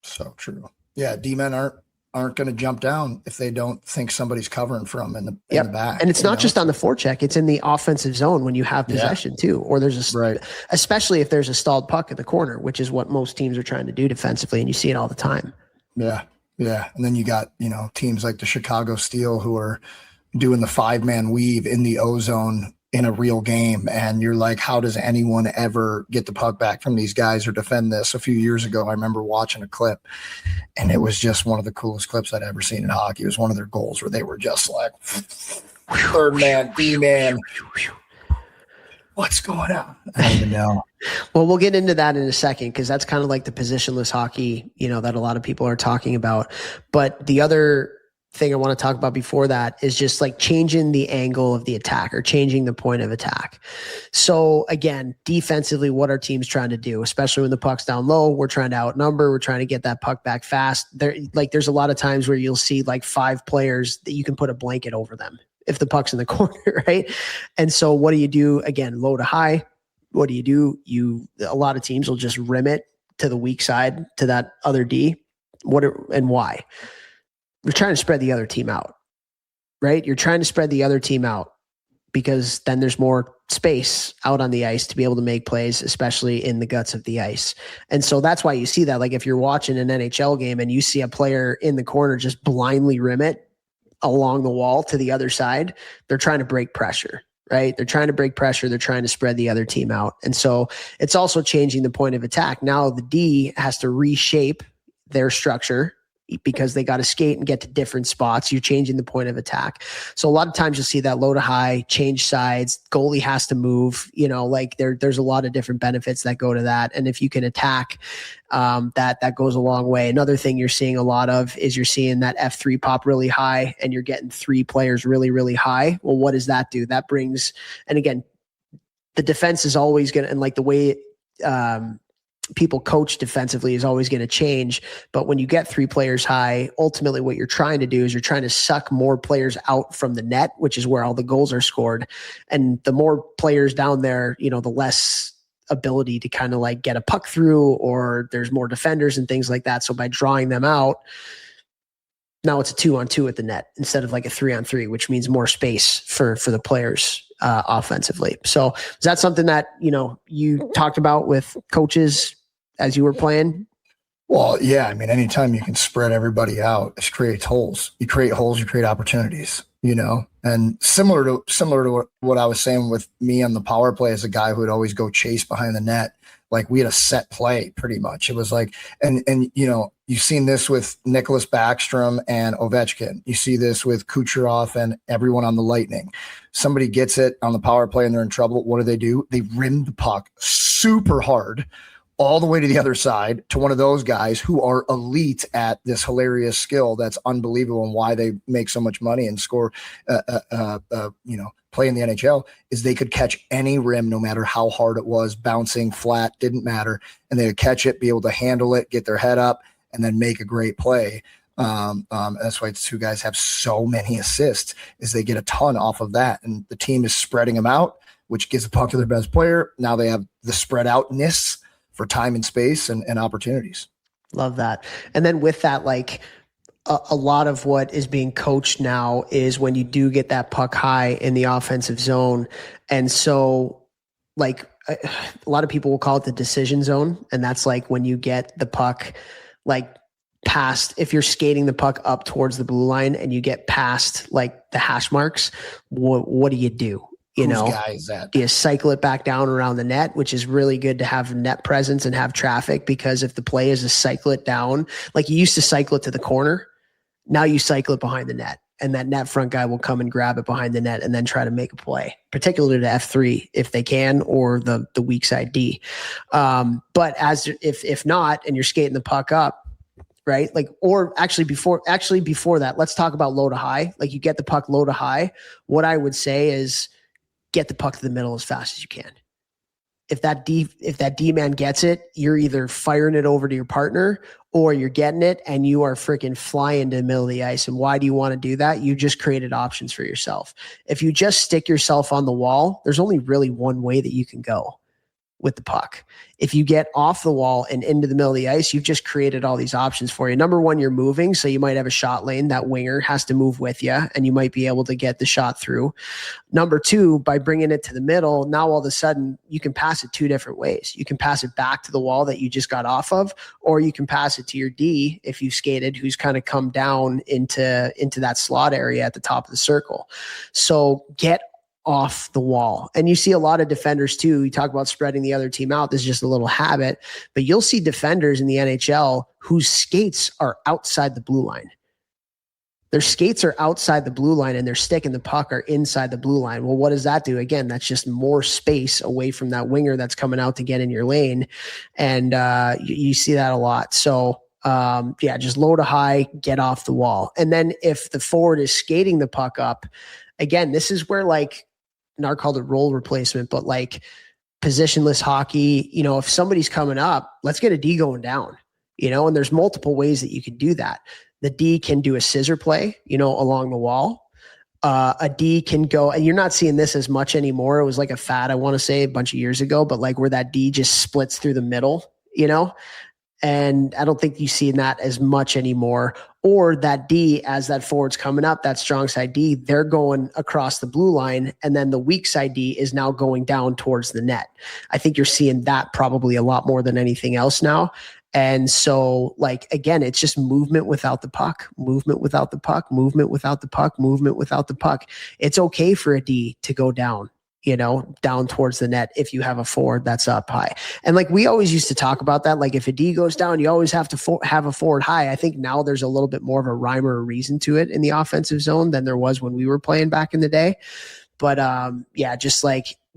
So true. Yeah, D-men aren't going to jump down if they don't think somebody's covering from in the back. And it's not just on the forecheck, it's in the offensive zone when you have possession too, or there's especially if there's a stalled puck in the corner, which is what most teams are trying to do defensively. And you see it all the time. Yeah. Yeah. And then you got, teams like the Chicago Steel who are doing the 5-man weave in the ozone in a real game. And you're like, how does anyone ever get the puck back from these guys or defend this? A few years ago, I remember watching a clip, and it was just one of the coolest clips I'd ever seen in hockey. It was one of their goals where they were just like, third man, D-man. What's going on? I don't even know. Well, we'll get into that in a second, because that's kind of like the positionless hockey, that a lot of people are talking about. But the other thing I want to talk about before that is just like changing the angle of the attack or changing the point of attack. So again, defensively, what are teams trying to do, especially when the puck's down low? We're trying to outnumber. We're trying to get that puck back fast. There's a lot of times where you'll see like 5 players that you can put a blanket over them if the puck's in the corner, right? And so what do you do? Again, low to high. What do? A lot of teams will just rim it, to the weak side, to that other D, and why? You're trying to spread the other team out, right? You're trying to spread the other team out because then there's more space out on the ice to be able to make plays, especially in the guts of the ice. And so that's why you see that. Like if you're watching an NHL game and you see a player in the corner just blindly rim it along the wall to the other side, they're trying to break pressure, right? They're trying to break pressure. They're trying to spread the other team out. And so it's also changing the point of attack. Now the D has to reshape their structure because they got to skate and get to different spots. You're changing the point of attack. So a lot of times you'll see that low to high, change sides, goalie has to move, like there's a lot of different benefits that go to that. And if you can attack, that goes a long way. Another thing you're seeing a lot of is you're seeing that F3 pop really high and you're getting 3 players really, really high. Well, what does that do? That brings, and again, the defense is always going to, and like the way, people coach defensively is always going to change. But when you get 3 players high, ultimately what you're trying to do is you're trying to suck more players out from the net, which is where all the goals are scored. And the more players down there, the less ability to kind of like get a puck through, or there's more defenders and things like that. So by drawing them out, now it's a 2-on-2 at the net instead of like a 3-on-3, which means more space for the players offensively. So is that something that, you talked about with coaches as you were playing? Well, yeah. I mean, anytime you can spread everybody out, it creates holes. You create holes, you create opportunities, and similar to what I was saying with me on the power play as a guy who would always go chase behind the net. Like we had a set play pretty much. It was like, and you've seen this with Nicholas Backstrom and Ovechkin. You see this with Kucherov and everyone on the Lightning. Somebody gets it on the power play and they're in trouble. What do? They rim the puck super hard all the way to the other side to one of those guys who are elite at this hilarious skill that's unbelievable, and why they make so much money and score, play in the NHL is they could catch any rim, no matter how hard it was, bouncing, flat, didn't matter. And they would catch it, be able to handle it, get their head up, and then make a great play. That's why the 2 guys have so many assists, is they get a ton off of that. And the team is spreading them out, which gives the puck to their best player. Now they have the spread outness for time and space and opportunities. Love that. And then with that, like a lot of what is being coached now is when you do get that puck high in the offensive zone. And so like a lot of people will call it the decision zone. And that's like when you get the puck, like past, if you're skating the puck up towards the blue line and you get past like the hash marks, what do you do? Whose guy is that? You cycle it back down around the net, which is really good to have net presence and have traffic, because if the play is to cycle it down, like you used to cycle it to the corner, now you cycle it behind the net, and that net front guy will come and grab it behind the net and then try to make a play, particularly to F3 if they can, or the weak side D. But if not, and you're skating the puck up, right? Like, or before that, let's talk about low to high. Like you get the puck low to high. What I would say is, get the puck to the middle as fast as you can. If that D man gets it, you're either firing it over to your partner or you're getting it and you are freaking flying to the middle of the ice. And why do you want to do that? You just created options for yourself. If you just stick yourself on the wall, there's only really one way that you can go with the puck. If you get off the wall and into the middle of the ice, you've just created all these options for you. Number one, you're moving. So you might have a shot lane. That winger has to move with you and you might be able to get the shot through. Number two, by bringing it to the middle, now all of a sudden you can pass it 2 different ways. You can pass it back to the wall that you just got off of, or you can pass it to your D if you skated, who's kind of come down into that slot area at the top of the circle. So get off the wall. And you see a lot of defenders too. You talk about spreading the other team out. This is just a little habit, but you'll see defenders in the NHL whose skates are outside the blue line. Their skates are outside the blue line and their stick and the puck are inside the blue line. Well, what does that do? Again, that's just more space away from that winger that's coming out to get in your lane. And you see that a lot. So just low to high, get off the wall. And then if the forward is skating the puck up, again, this is where like, Nar called it role replacement, but like positionless hockey, if somebody's coming up, let's get a D going down, and there's multiple ways that you can do that. The D can do a scissor play, along the wall. A D can go, and you're not seeing this as much anymore. It was like a fad, I want to say, a bunch of years ago, but like where that D just splits through the middle And I don't think you see that as much anymore. Or that D, as that forward's coming up, that strong side D, they're going across the blue line, and then the weak side D is now going down towards the net. I think you're seeing that probably a lot more than anything else now. And so, again, it's just movement without the puck, movement without the puck, movement without the puck, movement without the puck. It's okay for a D to go down, down towards the net if you have a forward that's up high. And we always used to talk about that. If a D goes down, you always have to have a forward high. I think now there's a little bit more of a rhyme or a reason to it in the offensive zone than there was when we were playing back in the day. But just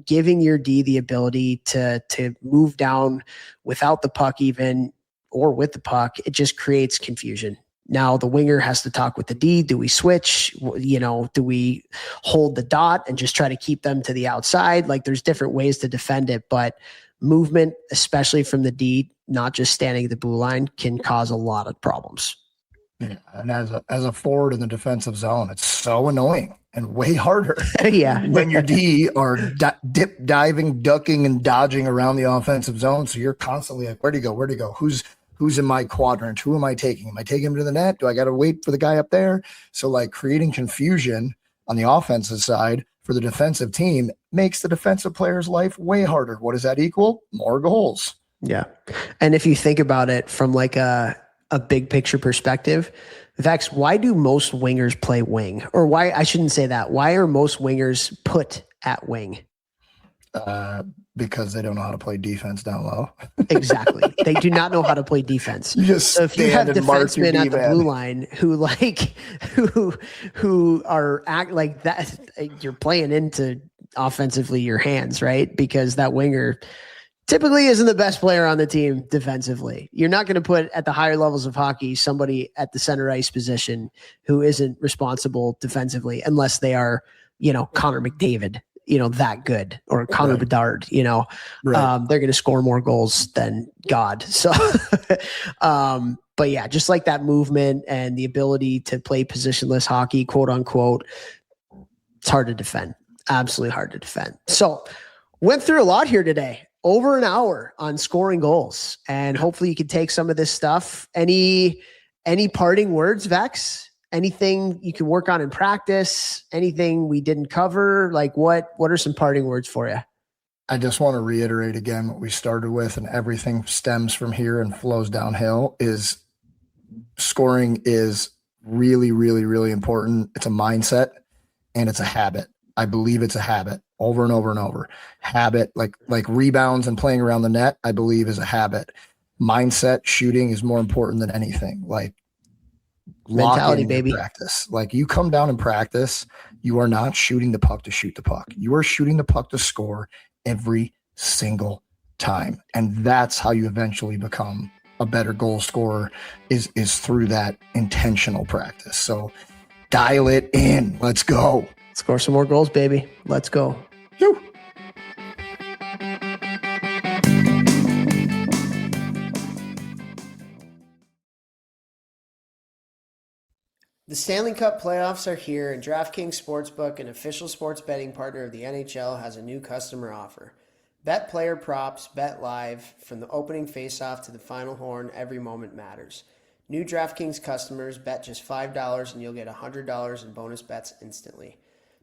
giving your D the ability to move down without the puck even, or with the puck, it just creates confusion. Now the winger has to talk with the D. Do we switch? Do we hold the dot and just try to keep them to the outside? There's different ways to defend it, but movement, especially from the D, not just standing at the blue line, can cause a lot of problems. Yeah, and as a forward in the defensive zone, it's so annoying and way harder. Yeah, when your D are diving, ducking, and dodging around the offensive zone, so you're constantly like, where do you go? Where do you go? Who's in my quadrant? Who am I taking? Am I taking him to the net? Do I got to wait for the guy up there? So creating confusion on the offensive side for the defensive team makes the defensive player's life way harder. What does that equal? More goals. Yeah. And if you think about it from a big picture perspective, Vechs, why do most wingers play wing? Or why, I shouldn't say that. Why are most wingers put at wing? Because they don't know how to play defense down low. Exactly. They do not know how to play defense. So if you have defensemen at the blue line who are act like that, you're playing into offensively your hands, right? Because that winger typically isn't the best player on the team defensively. You're not going to put at the higher levels of hockey somebody at the center ice position who isn't responsible defensively unless they are, Connor McDavid, that good, or Connor Bedard, Right. they're going to score more goals than God. So, but yeah, just that movement and the ability to play positionless hockey, quote unquote, it's hard to defend. Absolutely hard to defend. So went through a lot here today. Over an hour on scoring goals, and hopefully you can take some of this stuff. Any parting words, Vechs? Anything you can work on in practice? Anything we didn't cover? What are some parting words for you? I just want to reiterate again what we started with, and everything stems from here and flows downhill. Is scoring is really, really, really important. It's a mindset and it's a habit. I believe it's a habit over and over and over. Habit, like rebounds and playing around the net, I believe is a habit. Mindset, shooting is more important than anything. Mentality, baby. Practice. You come down and practice, you are not shooting the puck to shoot the puck. You are shooting the puck to score every single time. And that's how you eventually become a better goal scorer is through that intentional practice. So dial it in. Let's go. Score some more goals, baby. Let's go. Woo. The Stanley Cup playoffs are here, and DraftKings Sportsbook, an official sports betting partner of the NHL, has a new customer offer. Bet player props, bet live, from the opening faceoff to the final horn, every moment matters. New DraftKings customers bet just $5 and you'll get $100 in bonus bets instantly.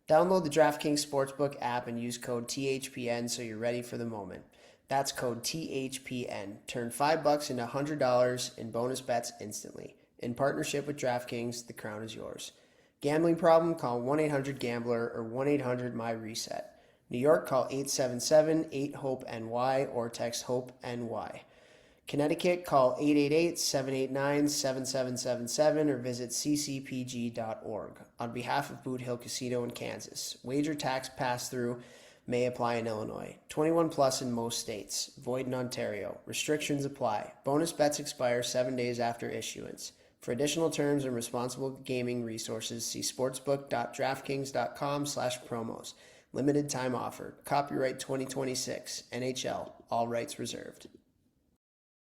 Download the DraftKings Sportsbook app and use code THPN so you're ready for the moment. That's code THPN. Turn $5 into $100 in bonus bets instantly. In partnership with DraftKings, the crown is yours. Gambling problem? Call 1-800-GAMBLER or 1-800-MY-RESET. New York, call 877-8-HOPE-NY or text HOPE-NY. Connecticut, call 888-789-7777 or visit ccpg.org. On behalf of Boot Hill Casino in Kansas, wager tax pass-through may apply in Illinois. 21 plus in most states. Void in Ontario. Restrictions apply. Bonus bets expire 7 days after issuance. For additional terms and responsible gaming resources, see sportsbook.draftkings.com/promos. Limited time offer. Copyright 2026. NHL. All rights reserved.